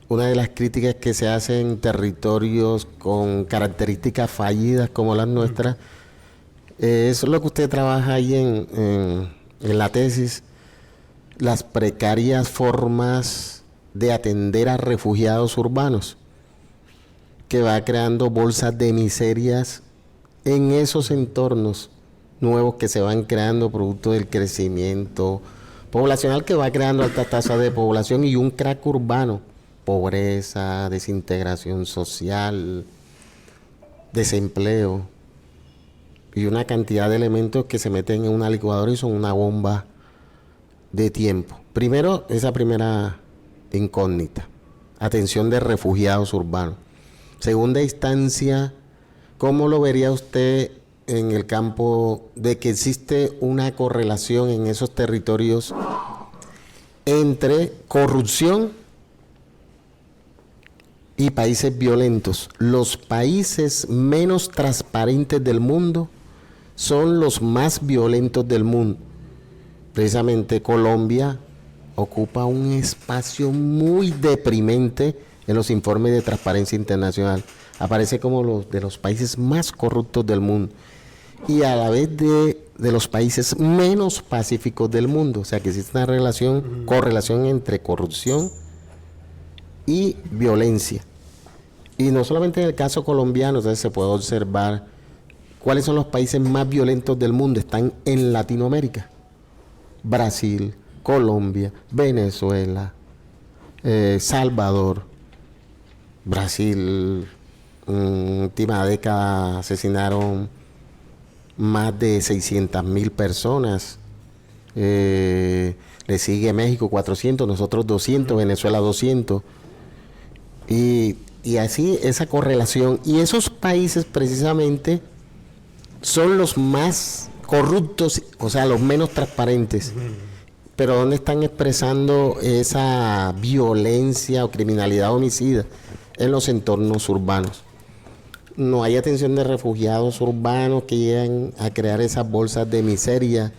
Una de las críticas que se hacen en territorios con características fallidas como las nuestras Eso es lo que usted trabaja ahí en la tesis, las precarias formas de atender a refugiados urbanos, que va creando bolsas de miserias en esos entornos nuevos que se van creando producto del crecimiento poblacional, que va creando alta tasa de población y un crack urbano, pobreza, desintegración social, desempleo y una cantidad de elementos que se meten en una licuadora y son una bomba de tiempo. Primero, esa primera incógnita, atención de refugiados urbanos. Segunda instancia, ¿cómo lo vería usted en el campo de que existe una correlación en esos territorios entre corrupción y países violentos? Los países menos transparentes del mundo son los más violentos del mundo. Precisamente Colombia ocupa un espacio muy deprimente en los informes de Transparencia Internacional. Aparece como de los países más corruptos del mundo y a la vez de los países menos pacíficos del mundo. O sea que existe una correlación entre corrupción y violencia. Y no solamente en el caso colombiano, entonces se puede observar cuáles son los países más violentos del mundo. Están en Latinoamérica: Brasil, Colombia, Venezuela, Salvador. Brasil, última década asesinaron más de 600,000 personas. Le sigue México 400, nosotros 200, Venezuela 200. Y así esa correlación. Y esos países precisamente son los más corruptos, o sea, los menos transparentes. Pero ¿dónde están expresando esa violencia o criminalidad homicida? En los entornos urbanos. No hay atención de refugiados urbanos que llegan a crear esas bolsas de miseria,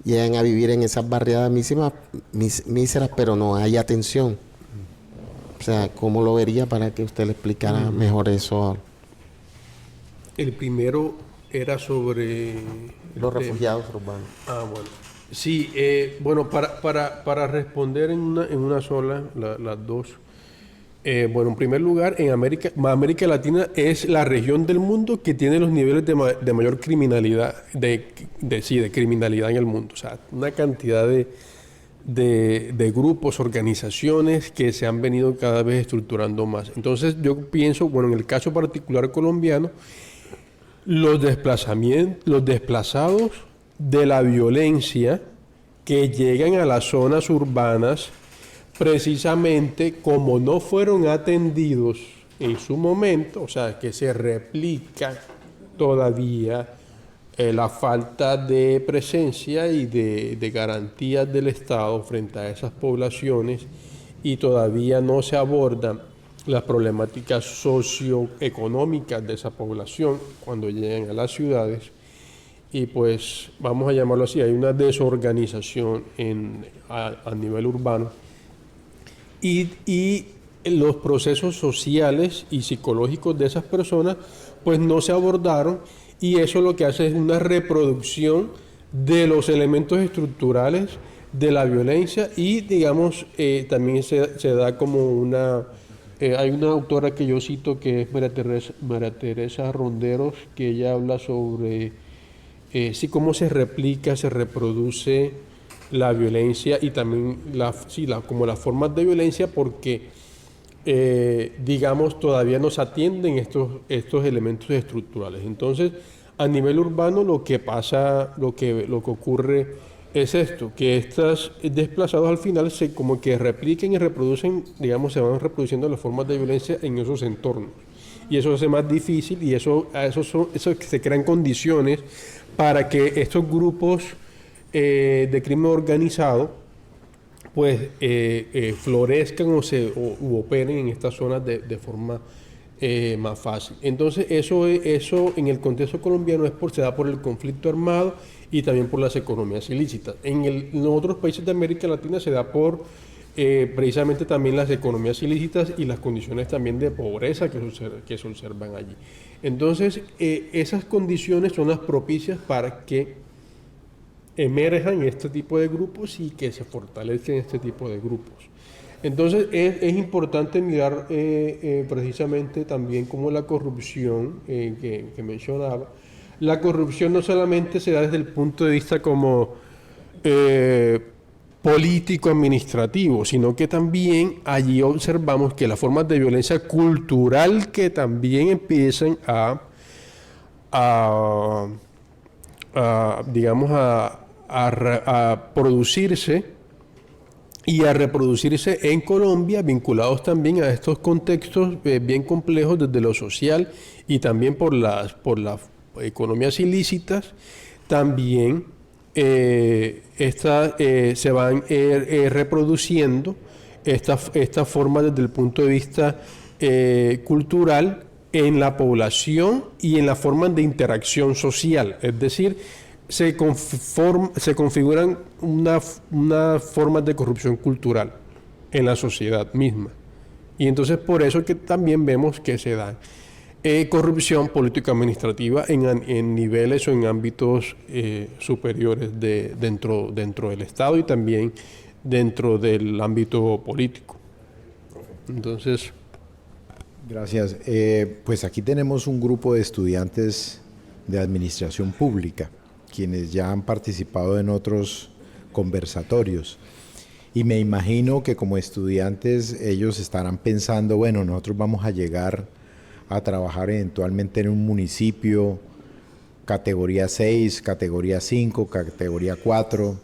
llegan a vivir en esas barriadas míseras, pero no hay atención. O sea, ¿cómo lo vería para que usted le explicara mejor eso?
El primero era sobre
Los refugiados urbanos.
Ah, bueno. Sí, bueno, para responder en una sola, las dos. Bueno, en primer lugar, en América Latina es la región del mundo que tiene los niveles de mayor criminalidad, de criminalidad en el mundo. O sea, una cantidad de grupos, organizaciones que se han venido cada vez estructurando más. Entonces, yo pienso, bueno, en el caso particular colombiano, los desplazados de la violencia que llegan a las zonas urbanas, precisamente como no fueron atendidos en su momento, o sea, que se replica todavía la falta de presencia y de garantías del Estado frente a esas poblaciones, y todavía no se abordan las problemáticas socioeconómicas de esa población cuando llegan a las ciudades. Y pues, vamos a llamarlo así, hay una desorganización a nivel urbano. Y los procesos sociales y psicológicos de esas personas pues no se abordaron, y eso lo que hace es una reproducción de los elementos estructurales de la violencia. Y digamos, también se da como hay una autora que yo cito que es María Teresa Ronderos, que ella habla sobre cómo se replica, se reproduce la violencia, y también como las formas de violencia, porque digamos todavía no se atienden estos elementos estructurales. Entonces, a nivel urbano lo que pasa, lo que ocurre es esto, que estos desplazados al final como que repliquen y reproducen, digamos, se van reproduciendo las formas de violencia en esos entornos, y eso hace más difícil, y eso se crean condiciones para que estos grupos de crimen organizado pues florezcan u operen en estas zonas de forma más fácil. Entonces eso en el contexto colombiano se da por el conflicto armado y también por las economías ilícitas. En otros países de América Latina se da por precisamente también las economías ilícitas y las condiciones también de pobreza que se observan allí. Entonces, esas condiciones son las propicias para que emerjan este tipo de grupos y que se fortalezcan este tipo de grupos. Entonces, es importante mirar precisamente también como la corrupción que mencionaba. La corrupción no solamente se da desde el punto de vista como político-administrativo, sino que también allí observamos que las formas de violencia cultural que también empiezan digamos, a producirse y a reproducirse en Colombia, vinculados también a estos contextos bien complejos desde lo social y también por las economías ilícitas, también se van reproduciendo estas formas desde el punto de vista cultural en la población y en la forma de interacción social. Es decir, se configuran una forma de corrupción cultural en la sociedad misma. Y entonces por eso que también vemos que se da corrupción político-administrativa en niveles o en ámbitos superiores dentro del Estado y también dentro del ámbito político. Entonces...
Gracias. Pues aquí tenemos un grupo de estudiantes de administración pública, quienes ya han participado en otros conversatorios. Y me imagino que como estudiantes ellos estarán pensando, bueno, nosotros vamos a llegar a trabajar eventualmente en un municipio categoría 6, categoría 5, categoría 4,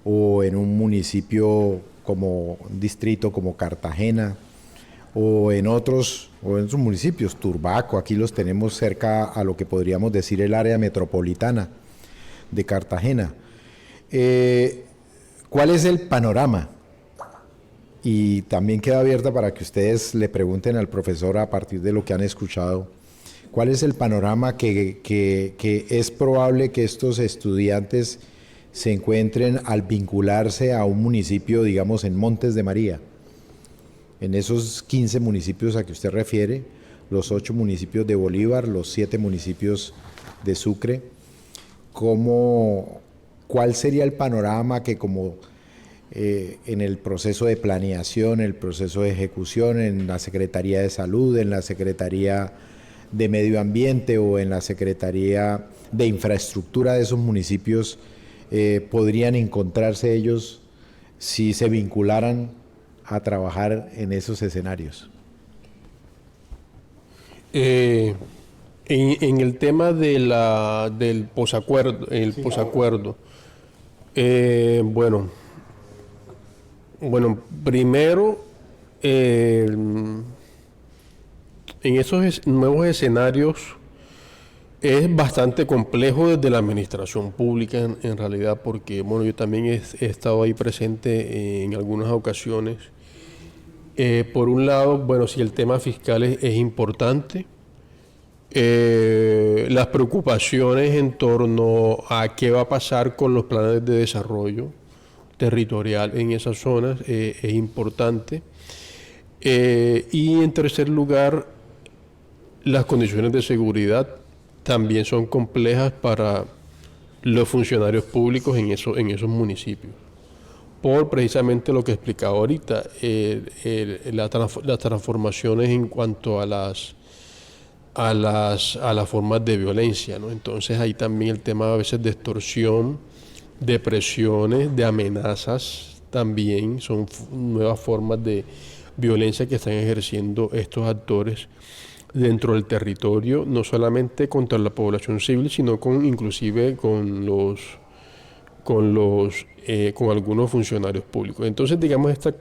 o en un municipio como un distrito como Cartagena, o en otros municipios, Turbaco, aquí los tenemos cerca a lo que podríamos decir el área metropolitana de Cartagena. ¿Cuál es el panorama? Y también queda abierta para que ustedes le pregunten al profesor a partir de lo que han escuchado, ¿cuál es el panorama que es probable que estos estudiantes se encuentren al vincularse a un municipio, digamos, en Montes de María? En esos 15 municipios a que usted refiere, los 8 municipios de Bolívar, los 7 municipios de Sucre, ¿cuál sería el panorama que como en el proceso de planeación, el proceso de ejecución, en la Secretaría de Salud, en la Secretaría de Medio Ambiente o en la Secretaría de Infraestructura de esos municipios podrían encontrarse ellos si se vincularan a trabajar en esos escenarios?
En el tema del posacuerdo, bueno, primero, en esos nuevos escenarios es bastante complejo desde la administración pública en realidad, porque bueno, yo también he estado ahí presente en algunas ocasiones. Por un lado, bueno, si el tema fiscal es importante, las preocupaciones en torno a qué va a pasar con los planes de desarrollo territorial en esas zonas es importante. Y en tercer lugar, las condiciones de seguridad también son complejas para los funcionarios públicos en esos municipios, por precisamente lo que explicaba ahorita, las transformaciones en cuanto a las formas de violencia, ¿no? Entonces ahí también el tema a veces de extorsión, de presiones, de amenazas, también son nuevas formas de violencia que están ejerciendo estos actores dentro del territorio, no solamente contra la población civil, sino inclusive con algunos funcionarios públicos. Entonces, digamos, esta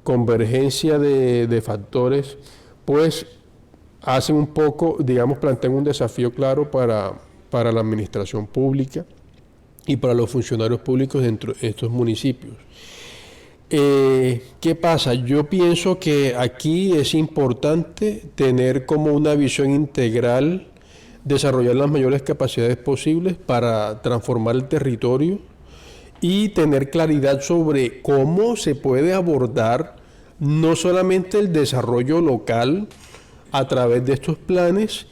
convergencia de factores, pues, hacen un poco, digamos, plantean un desafío claro para la administración pública y para los funcionarios públicos dentro de estos municipios. ¿Qué pasa? Yo pienso que aquí es importante tener como una visión integral, desarrollar las mayores capacidades posibles para transformar el territorio y tener claridad sobre cómo se puede abordar no solamente el desarrollo local a través de estos planes,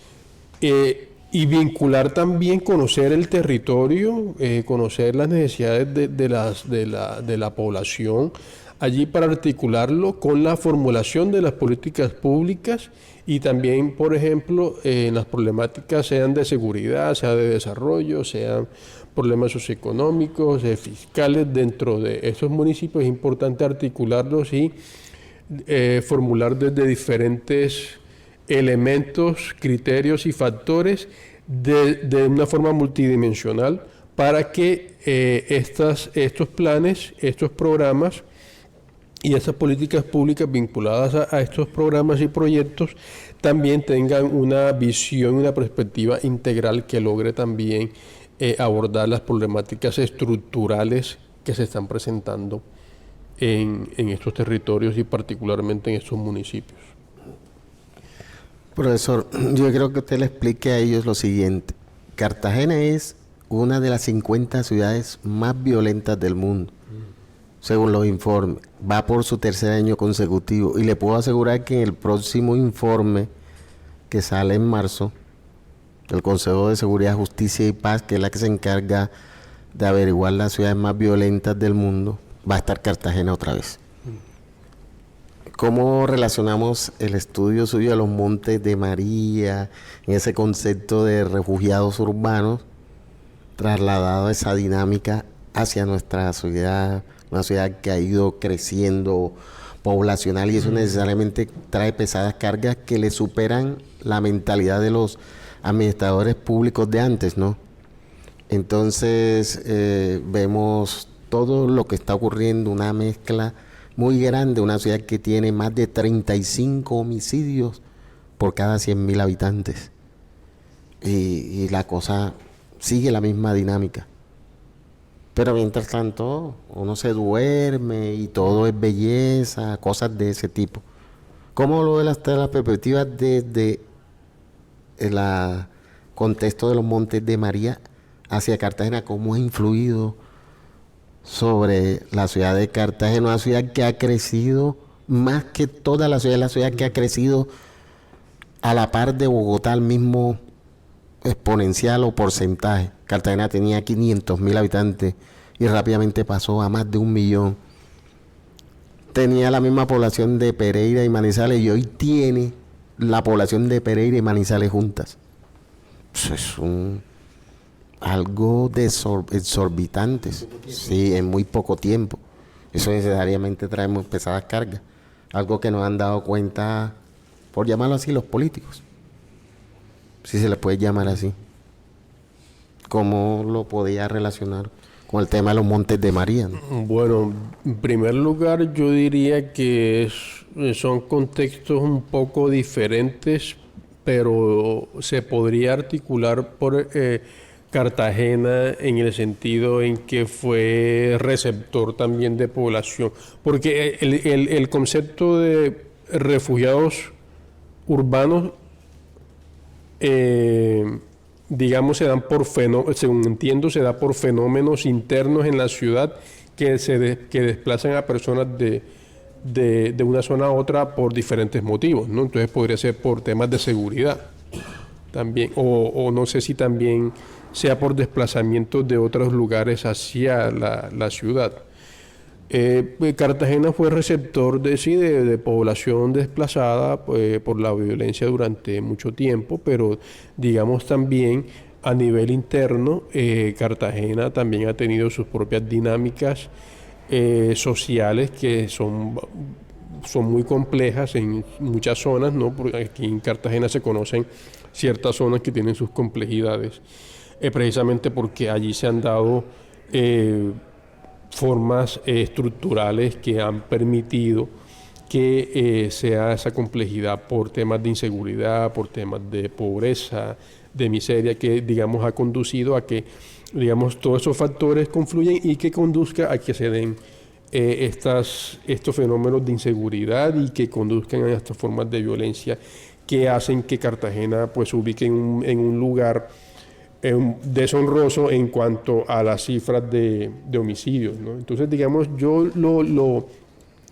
y vincular también, conocer el territorio, conocer las necesidades de la población allí para articularlo con la formulación de las políticas públicas y también, por ejemplo, en las problemáticas sean de seguridad, sea de desarrollo, sean problemas socioeconómicos, fiscales dentro de esos municipios. Es importante articularlos y formular desde diferentes elementos, criterios y factores de una forma multidimensional para que estos planes, estos programas y esas políticas públicas vinculadas a estos programas y proyectos también tengan una visión, una perspectiva integral que logre también abordar las problemáticas estructurales que se están presentando en estos territorios y particularmente en estos municipios.
Profesor, yo creo que usted le explique a ellos lo siguiente. Cartagena es una de las 50 ciudades más violentas del mundo, según los informes. Va por su tercer año consecutivo y le puedo asegurar que en el próximo informe que sale en marzo del Consejo de Seguridad, Justicia y Paz, que es la que se encarga de averiguar las ciudades más violentas del mundo, va a estar Cartagena otra vez. ¿Cómo relacionamos el estudio suyo de los Montes de María, en ese concepto de refugiados urbanos, trasladado a esa dinámica hacia nuestra ciudad, una ciudad que ha ido creciendo poblacional y eso necesariamente trae pesadas cargas que le superan la mentalidad de los administradores públicos de antes, ¿no? Entonces vemos todo lo que está ocurriendo, una mezcla muy grande, una ciudad que tiene más de 35 homicidios por cada 100.000 habitantes. Y la cosa sigue la misma dinámica. Pero mientras tanto, uno se duerme y todo es belleza, cosas de ese tipo. ¿Cómo lo ve las perspectivas desde el contexto de los Montes de María hacia Cartagena? ¿Cómo ha influido sobre la ciudad de Cartagena, una ciudad que ha crecido más que toda la ciudad que ha crecido a la par de Bogotá, al mismo exponencial o porcentaje? Cartagena tenía 500.000 habitantes y rápidamente pasó a más de 1 millón. Tenía la misma población de Pereira y Manizales y hoy tiene la población de Pereira y Manizales juntas. Eso es algo exorbitante, sí, en muy poco tiempo. Eso necesariamente trae muy pesadas cargas, algo que nos han dado cuenta, por llamarlo así, los políticos, si se le puede llamar así. ¿Cómo lo podía relacionar con el tema de los Montes de María, ¿no?
Bueno, en primer lugar yo diría que son contextos un poco diferentes, pero se podría articular por Cartagena en el sentido en que fue receptor también de población, porque el concepto de refugiados urbanos, digamos, se dan por según entiendo, se da por fenómenos internos en la ciudad que desplazan a personas de una zona a otra por diferentes motivos, ¿no? Entonces podría ser por temas de seguridad también, o no sé si también sea por desplazamiento de otros lugares hacia la ciudad. Cartagena fue receptor de población desplazada por la violencia durante mucho tiempo, pero digamos también a nivel interno, Cartagena también ha tenido sus propias dinámicas sociales que son muy complejas en muchas zonas, ¿no? Porque aquí en Cartagena se conocen ciertas zonas que tienen sus complejidades, precisamente porque allí se han dado formas estructurales que han permitido que sea esa complejidad por temas de inseguridad, por temas de pobreza, de miseria, que digamos ha conducido a que digamos todos esos factores confluyen y que conduzca a que se den estos fenómenos de inseguridad y que conduzcan a estas formas de violencia que hacen que Cartagena pues se ubique en un lugar deshonroso en cuanto a las cifras de homicidios, ¿no? Entonces, digamos, yo lo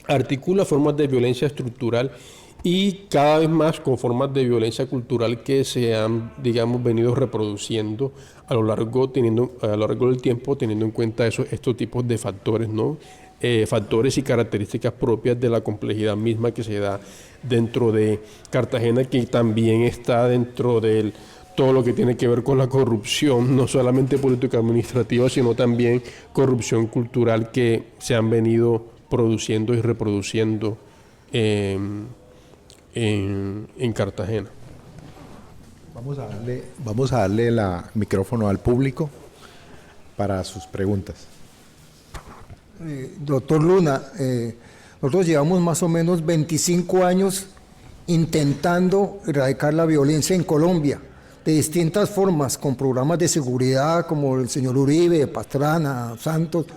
articula formas de violencia estructural y cada vez más con formas de violencia cultural que se han, digamos, venido reproduciendo a lo largo del tiempo, teniendo en cuenta estos tipos de factores, ¿no? Factores y características propias de la complejidad misma que se da dentro de Cartagena, que también está dentro de todo lo que tiene que ver con la corrupción, no solamente política administrativa, sino también corrupción cultural que se han venido produciendo y reproduciendo en Cartagena.
Vamos a darle el micrófono al público para sus preguntas.
Doctor Luna, nosotros llevamos más o menos 25 años intentando erradicar la violencia en Colombia, de distintas formas, con programas de seguridad como el señor Uribe, Pastrana, Santos,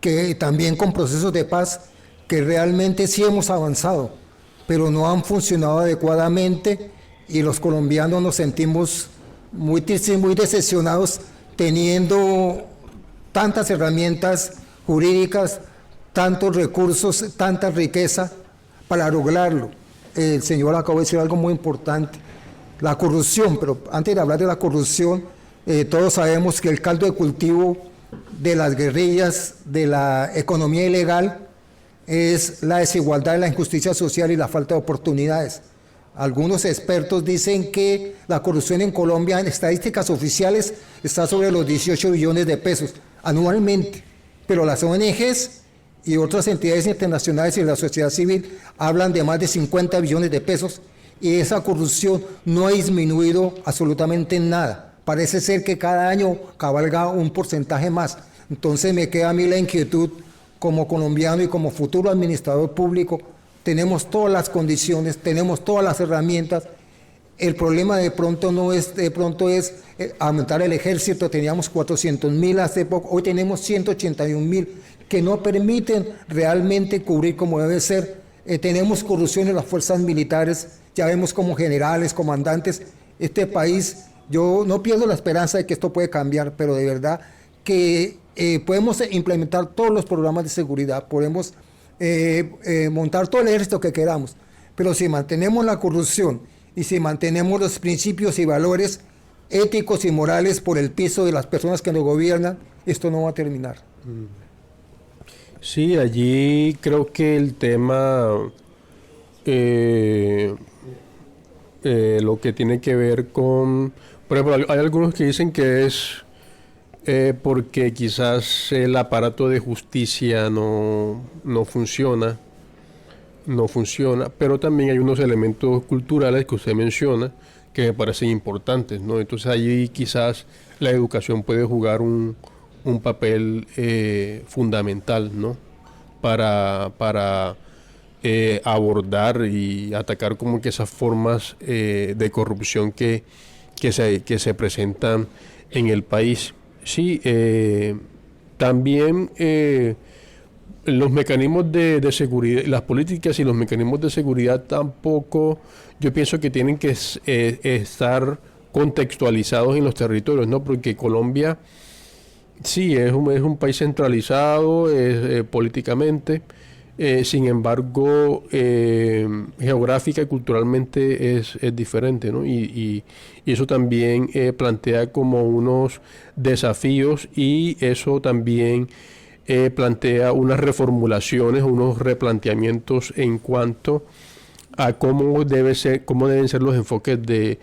que también con procesos de paz que realmente sí hemos avanzado, pero no han funcionado adecuadamente y los colombianos nos sentimos muy tristes, muy decepcionados teniendo tantas herramientas jurídicas, tantos recursos, tanta riqueza para lograrlo. El señor acabó de decir algo muy importante, la corrupción, pero antes de hablar de la corrupción, todos sabemos que el caldo de cultivo de las guerrillas, de la economía ilegal, es la desigualdad, la injusticia social y la falta de oportunidades. Algunos expertos dicen que la corrupción en Colombia, en estadísticas oficiales, está sobre los 18 billones de pesos anualmente, pero las ONGs y otras entidades internacionales y la sociedad civil hablan de más de 50 billones de pesos y esa corrupción no ha disminuido absolutamente en nada. Parece ser que cada año cabalga un porcentaje más. Entonces me queda a mí la inquietud como colombiano y como futuro administrador público. Tenemos todas las condiciones, tenemos todas las herramientas. El problema de pronto es aumentar el ejército. Teníamos 400.000 hace poco, hoy tenemos 181.000 que no permiten realmente cubrir como debe ser. Tenemos corrupción en las fuerzas militares, ya vemos como generales, comandantes. Este país, yo no pierdo la esperanza de que esto puede cambiar, pero de verdad que podemos implementar todos los programas de seguridad, podemos montar todo el ejército que queramos, pero si mantenemos la corrupción y si mantenemos los principios y valores éticos y morales por el piso de las personas que nos gobiernan, esto no va a terminar.
Sí, allí creo que el tema, lo que tiene que ver con, por ejemplo, hay algunos que dicen que es porque quizás el aparato de justicia no funciona, pero también hay unos elementos culturales que usted menciona que me parecen importantes, ¿no? Entonces allí quizás la educación puede jugar un papel fundamental, ¿no? Para abordar y atacar como que esas formas de corrupción que se presentan en el país. Sí, también los mecanismos de seguridad, las políticas y los mecanismos de seguridad tampoco, yo pienso que tienen que estar contextualizados en los territorios, ¿no? Porque Colombia sí es un país centralizado políticamente, sin embargo, geográfica y culturalmente es diferente, ¿no? Y eso también plantea como unos desafíos y eso también plantea unas reformulaciones, unos replanteamientos en cuanto a cómo deben ser los enfoques de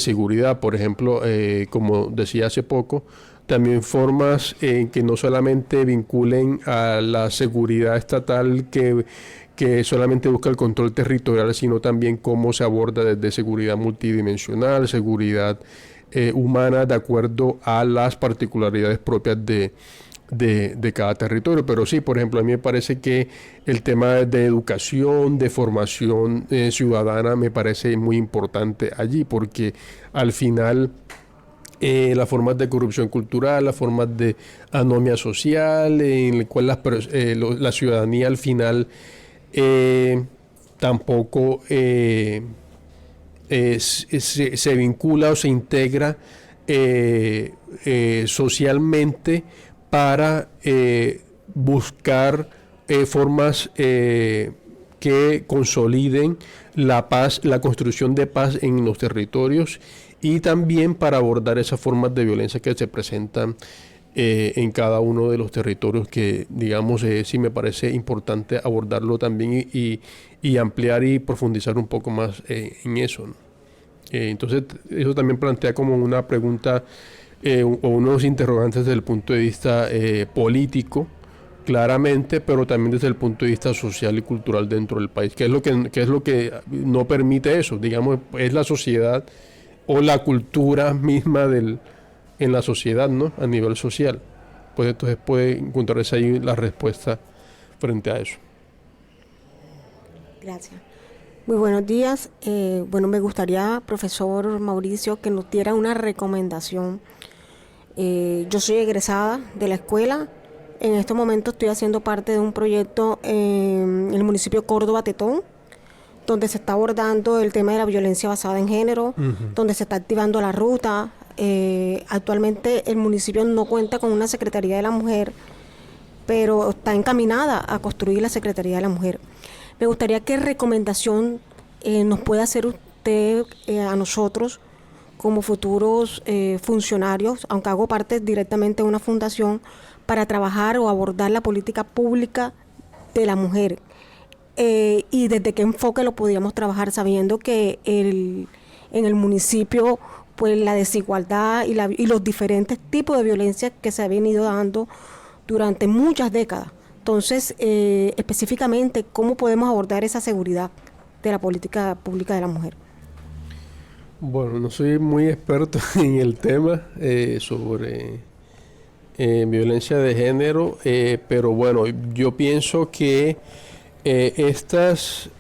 seguridad. Por ejemplo, como decía hace poco, también formas que no solamente vinculen a la seguridad estatal que solamente busca el control territorial, sino también cómo se aborda desde seguridad multidimensional, seguridad humana, de acuerdo a las particularidades propias de cada territorio. Pero sí, por ejemplo, a mí me parece que el tema de educación, de formación ciudadana, me parece muy importante allí, porque al final las formas de corrupción cultural, las formas de anomia social, en el cual la ciudadanía al final tampoco se vincula o se integra socialmente para buscar formas que consoliden la paz, la construcción de paz en los territorios, y también para abordar esas formas de violencia que se presentan en cada uno de los territorios, que digamos sí me parece importante abordarlo también y ampliar y profundizar un poco más en eso, ¿no? Entonces eso también plantea como una pregunta o unos interrogantes desde el punto de vista político, claramente, pero también desde el punto de vista social y cultural dentro del país. ¿Qué es lo que no permite eso? Digamos, es la sociedad o la cultura misma en la sociedad, ¿no? A nivel social. Pues entonces puede encontrarse ahí la respuesta frente a eso.
Gracias. Muy buenos días. Bueno, me gustaría, profesor Mauricio, que nos diera una recomendación. Yo soy egresada de la escuela. En estos momentos estoy haciendo parte de un proyecto en el municipio Córdoba Tetón, donde se está abordando el tema de la violencia basada en género, donde se está activando la ruta. Actualmente el municipio no cuenta con una Secretaría de la Mujer, pero está encaminada a construir la Secretaría de la Mujer. Me gustaría qué recomendación nos puede hacer usted a nosotros como futuros funcionarios, aunque hago parte directamente de una fundación, para trabajar o abordar la política pública de la mujer. Y desde qué enfoque lo podríamos trabajar, sabiendo que en el municipio pues la desigualdad y los diferentes tipos de violencia que se ha venido dando durante muchas décadas. Entonces, específicamente, ¿cómo podemos abordar esa seguridad de la política pública de la mujer?
Bueno, no soy muy experto en el tema sobre violencia de género, pero bueno, yo pienso que estas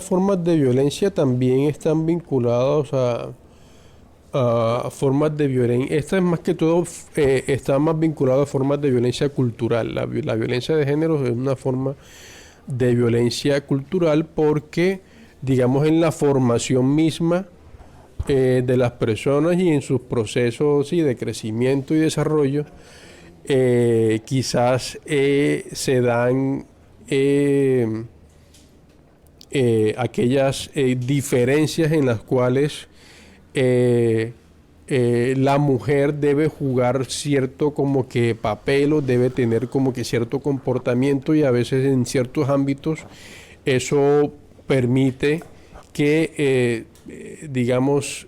formas de violencia también están vinculadas a formas de violencia. Esta es más que todo, está más vinculada a formas de violencia cultural. La violencia de género es una forma de violencia cultural porque, digamos, en la formación misma de las personas y en sus procesos de crecimiento y desarrollo, quizás se dan aquellas diferencias en las cuales la mujer debe jugar cierto como que papel, o debe tener como que cierto comportamiento, y a veces en ciertos ámbitos eso permite que digamos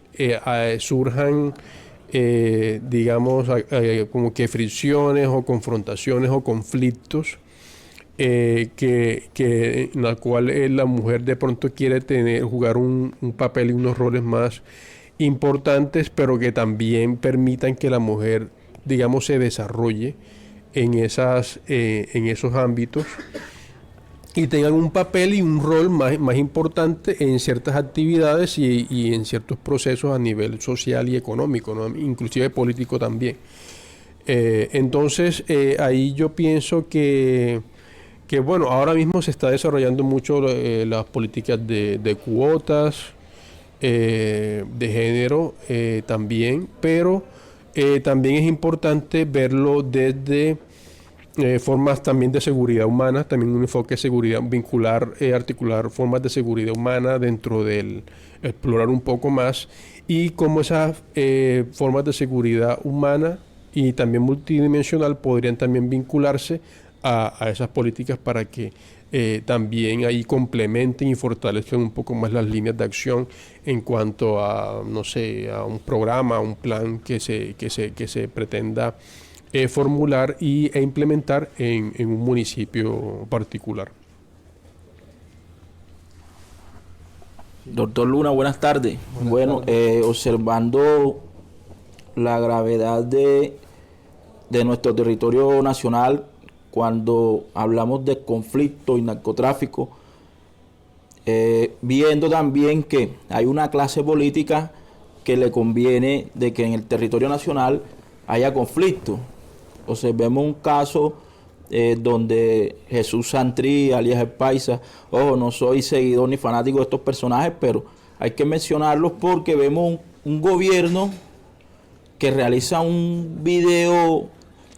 surjan digamos como que fricciones o confrontaciones o conflictos que en la cual la mujer de pronto quiere jugar un papel y unos roles más importantes, pero que también permitan que la mujer, digamos, se desarrolle en esos ámbitos y tengan un papel y un rol más importante en ciertas actividades y en ciertos procesos a nivel social y económico, ¿no? Inclusive político también. Entonces, ahí yo pienso que bueno, ahora mismo se está desarrollando mucho las políticas de cuotas, de género también, pero también es importante verlo desde formas también de seguridad humana, también un enfoque de seguridad, vincular, articular formas de seguridad humana dentro del explorar un poco más, y cómo esas formas de seguridad humana y también multidimensional podrían también vincularse a esas políticas para que también ahí complementen y fortalezcan un poco más las líneas de acción en cuanto a, no sé, a un programa, a un plan que se pretenda formular e implementar en un municipio particular.
Doctor Luna, buenas tardes. Bueno, observando la gravedad de nuestro territorio nacional, cuando hablamos de conflicto y narcotráfico, viendo también que hay una clase política que le conviene de que en el territorio nacional haya conflicto. Observemos un caso donde Jesús Santrí, alias El Paisa, ojo, no soy seguidor ni fanático de estos personajes, pero hay que mencionarlos porque vemos un gobierno que realiza un video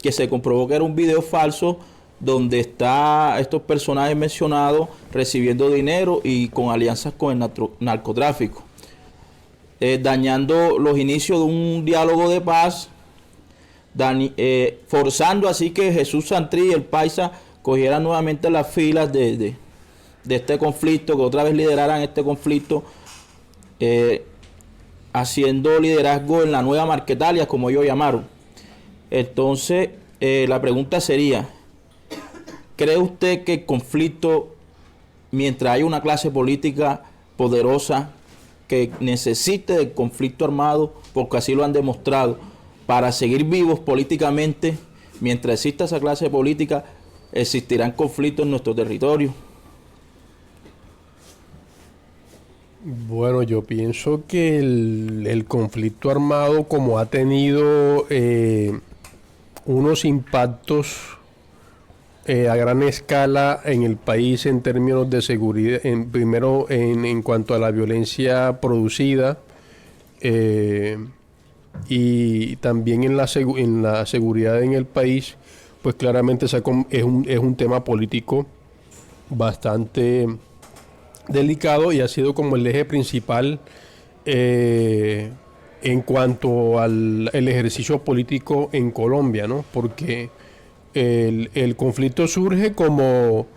que se comprobó que era un video falso, donde está estos personajes mencionados recibiendo dinero y con alianzas con el narcotráfico, dañando los inicios de un diálogo de paz, forzando así que Jesús Santrí y el Paisa cogieran nuevamente las filas de este conflicto, que otra vez lideraran este conflicto, haciendo liderazgo en la nueva Marquetalia, como ellos llamaron. Entonces, la pregunta sería, ¿cree usted que el conflicto, mientras haya una clase política poderosa que necesite del conflicto armado, porque así lo han demostrado, para seguir vivos políticamente, mientras exista esa clase política, existirán conflictos en nuestro territorio?
Bueno, yo pienso que el conflicto armado, como ha tenido unos impactos a gran escala en el país en términos de seguridad, primero en cuanto a la violencia producida, y también en la seguridad en el país, pues claramente es un tema político bastante delicado y ha sido como el eje principal en cuanto al ejercicio político en Colombia, ¿no? Porque el conflicto surge como,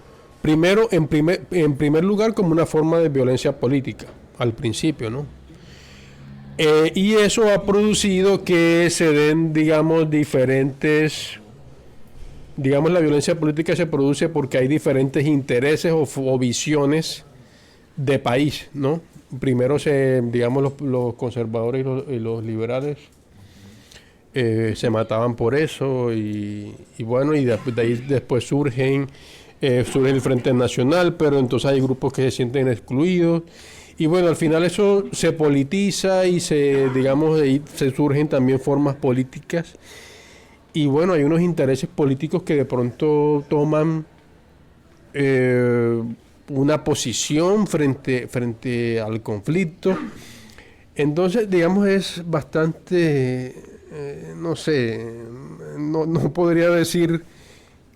primero, en primer lugar, como una forma de violencia política, al principio, ¿no? Y eso ha producido que se den, digamos, la violencia política se produce porque hay diferentes intereses o visiones de país, ¿no? Primero los conservadores y los liberales se mataban por eso y bueno, y de ahí después surge el Frente Nacional, pero entonces hay grupos que se sienten excluidos y bueno, al final eso se politiza y de ahí se surgen también formas políticas y bueno, hay unos intereses políticos que de pronto toman una posición frente al conflicto. Entonces, digamos, es bastante, no podría decir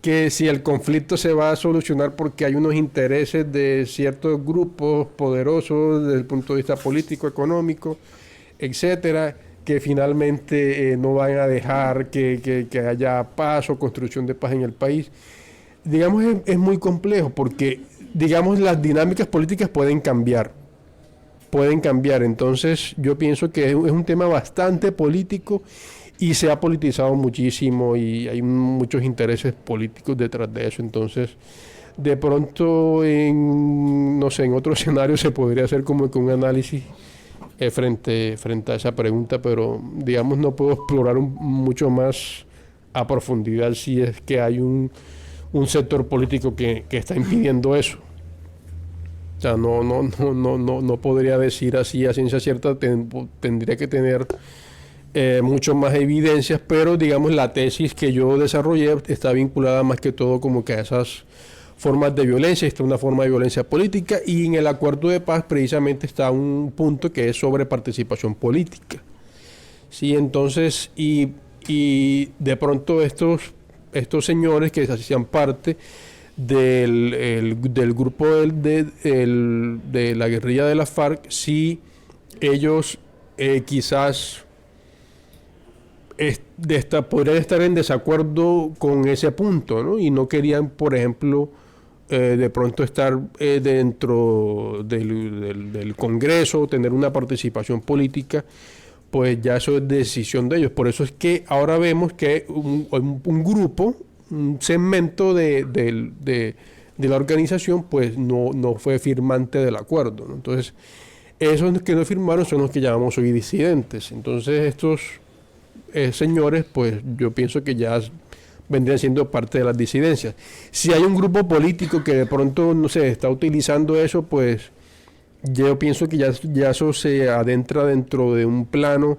que si el conflicto se va a solucionar porque hay unos intereses de ciertos grupos poderosos desde el punto de vista político, económico, etcétera, que finalmente no van a dejar que haya paz o construcción de paz en el país. Digamos, es muy complejo porque, digamos, las dinámicas políticas pueden cambiar. Entonces, yo pienso que es un tema bastante político y se ha politizado muchísimo y hay muchos intereses políticos detrás de eso. Entonces, de pronto, en otro escenario se podría hacer como que un análisis frente a esa pregunta, pero, digamos, no puedo explorar mucho más a profundidad si es que hay un sector político que está impidiendo eso. O sea, no podría decir así a ciencia cierta, tendría que tener mucho más evidencias, pero digamos la tesis que yo desarrollé está vinculada más que todo como que a esas formas de violencia. Está una forma de violencia política y en el acuerdo de paz precisamente está un punto que es sobre participación política. Sí, entonces, y de pronto estos señores que hacían parte del grupo de la guerrilla de la FARC, sí, ellos quizás podrían estar en desacuerdo con ese punto, ¿no? Y no querían, por ejemplo, de pronto estar dentro del Congreso, tener una participación política, pues ya eso es decisión de ellos. Por eso es que ahora vemos que un grupo, un segmento de la organización, pues no fue firmante del acuerdo, ¿no? Entonces, esos que no firmaron son los que llamamos hoy disidentes. Entonces, estos señores, pues yo pienso que ya vendrían siendo parte de las disidencias. Si hay un grupo político que de pronto, no sé, está utilizando eso, pues yo pienso que ya eso se adentra dentro de un plano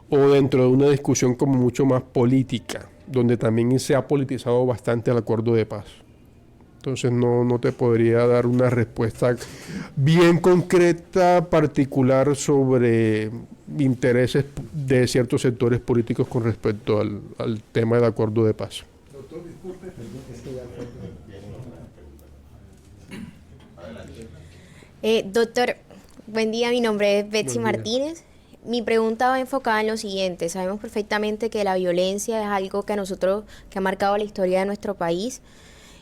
o dentro de una discusión como mucho más política, donde también se ha politizado bastante el acuerdo de paz. Entonces no te podría dar una respuesta bien concreta, particular sobre intereses de ciertos sectores políticos con respecto al tema del acuerdo de paz.
Doctor, buen día, mi nombre es Betsy Martínez. Mi pregunta va enfocada en lo siguiente. Sabemos perfectamente que la violencia es algo que ha marcado la historia de nuestro país,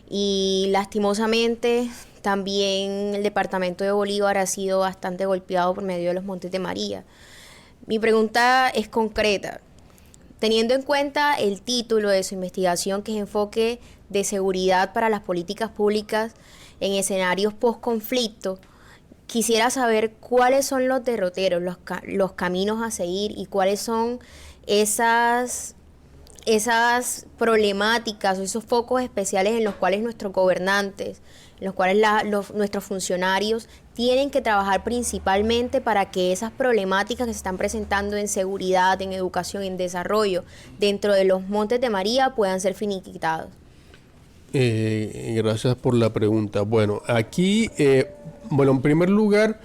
y lastimosamente también el departamento de Bolívar ha sido bastante golpeado por medio de los Montes de María. Mi pregunta es concreta. Teniendo en cuenta el título de su investigación, que es Enfoque de Seguridad para las Políticas Públicas en Escenarios Post-Conflicto, quisiera saber cuáles son los derroteros, los caminos a seguir, y cuáles son esas problemáticas o esos focos especiales en los cuales nuestros gobernantes, en los cuales nuestros funcionarios tienen que trabajar principalmente para que esas problemáticas que se están presentando en seguridad, en educación, en desarrollo dentro de los Montes de María puedan ser finiquitados.
Gracias por la pregunta. Bueno, aquí, en primer lugar,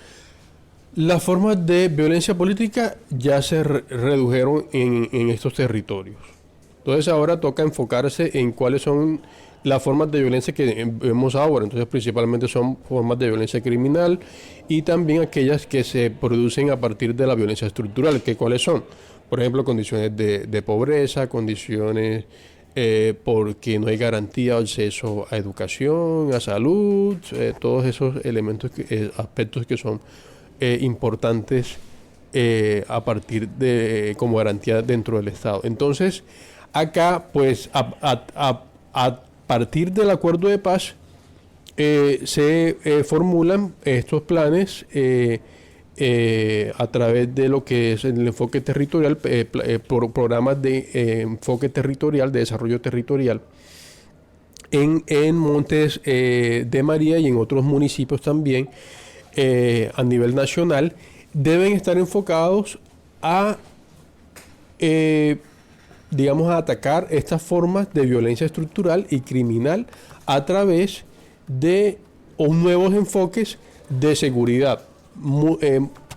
las formas de violencia política ya se redujeron en estos territorios. Entonces ahora toca enfocarse en cuáles son las formas de violencia que vemos ahora. Entonces principalmente son formas de violencia criminal y también aquellas que se producen a partir de la violencia estructural. ¿Cuáles son? Por ejemplo, condiciones de pobreza, condiciones porque no hay garantía de acceso a educación, a salud, todos esos elementos, aspectos que son importantes a partir de como garantía dentro del Estado. Entonces, acá, pues, a partir del acuerdo de paz, se formulan estos planes a través de lo que es el enfoque territorial, programas de enfoque territorial, de desarrollo territorial, en Montes de María y en otros municipios también, a nivel nacional, deben estar enfocados a a atacar estas formas de violencia estructural y criminal a través de nuevos enfoques de seguridad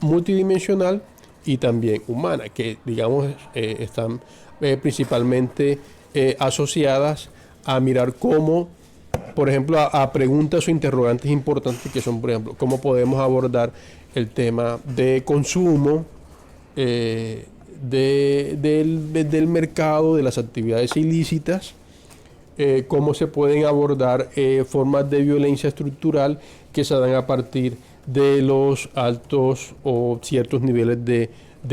multidimensional y también humana, que están principalmente asociadas a mirar cómo, por ejemplo, a preguntas o interrogantes importantes que son, por ejemplo, cómo podemos abordar el tema de consumo, del mercado, de las actividades ilícitas, cómo se pueden abordar formas de violencia estructural que se dan a partir de los altos o ciertos niveles de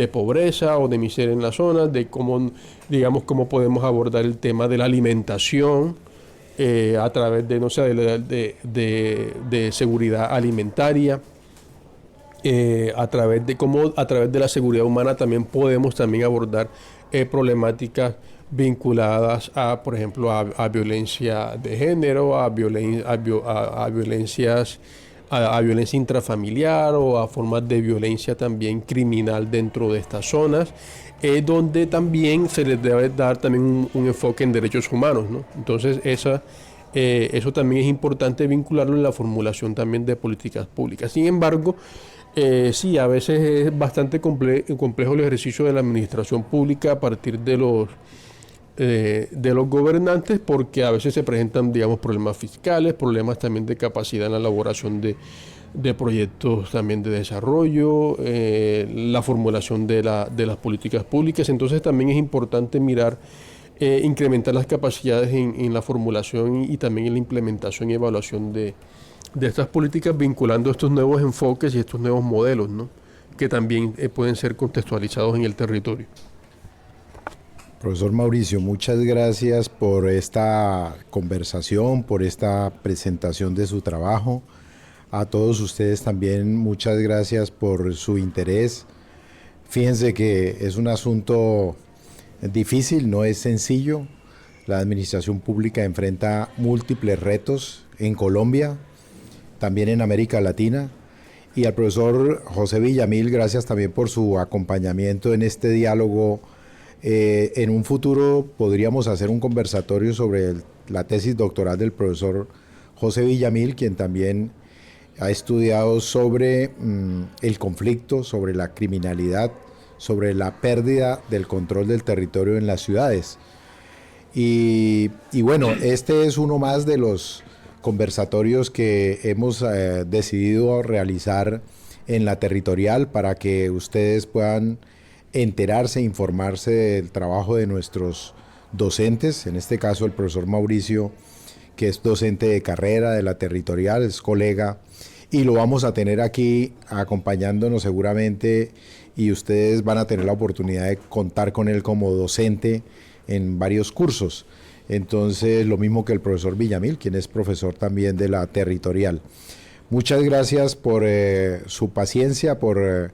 pobreza o de miseria en la zona, de cómo podemos abordar el tema de la alimentación a través de seguridad alimentaria. A través de la seguridad humana también podemos abordar problemáticas vinculadas a, por ejemplo, a violencia de género, a violencia intrafamiliar o a formas de violencia también criminal dentro de estas zonas, donde también se les debe dar también un enfoque en derechos humanos, ¿no? Entonces eso también es importante vincularlo en la formulación también de políticas públicas. Sin embargo, sí, a veces es bastante complejo el ejercicio de la administración pública a partir de los gobernantes, porque a veces se presentan, problemas fiscales, problemas también de capacidad en la elaboración de proyectos también de desarrollo, la formulación de las políticas públicas. Entonces también es importante mirar, incrementar las capacidades en la formulación y también en la implementación y evaluación de estas políticas, vinculando estos nuevos enfoques y estos nuevos modelos, ¿no?, que también pueden ser contextualizados en el territorio.
Profesor Mauricio, muchas gracias por esta conversación, por esta presentación de su trabajo. A todos ustedes también muchas gracias por su interés. Fíjense que es un asunto difícil, no es sencillo. La administración pública enfrenta múltiples retos en Colombia, también en América Latina, y al profesor José Villamil, gracias también por su acompañamiento en este diálogo. En un futuro podríamos hacer un conversatorio sobre la tesis doctoral del profesor José Villamil, quien también ha estudiado sobre el conflicto, sobre la criminalidad, sobre la pérdida del control del territorio en las ciudades. Y bueno, este es uno más de los conversatorios que hemos decidido realizar en la territorial para que ustedes puedan enterarse, informarse del trabajo de nuestros docentes, en este caso el profesor Mauricio, que es docente de carrera de la territorial, es colega, y lo vamos a tener aquí acompañándonos seguramente, y ustedes van a tener la oportunidad de contar con él como docente en varios cursos. Entonces, lo mismo que el profesor Villamil, quien es profesor también de la territorial. Muchas gracias por su paciencia, por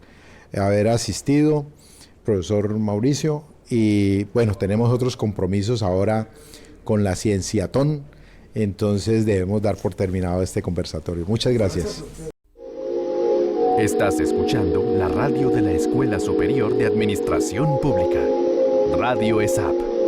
haber asistido, profesor Mauricio. Y bueno, tenemos otros compromisos ahora con la Cienciatón, entonces debemos dar por terminado este conversatorio. Muchas gracias.
Estás escuchando la radio de la Escuela Superior de Administración Pública, Radio ESAP.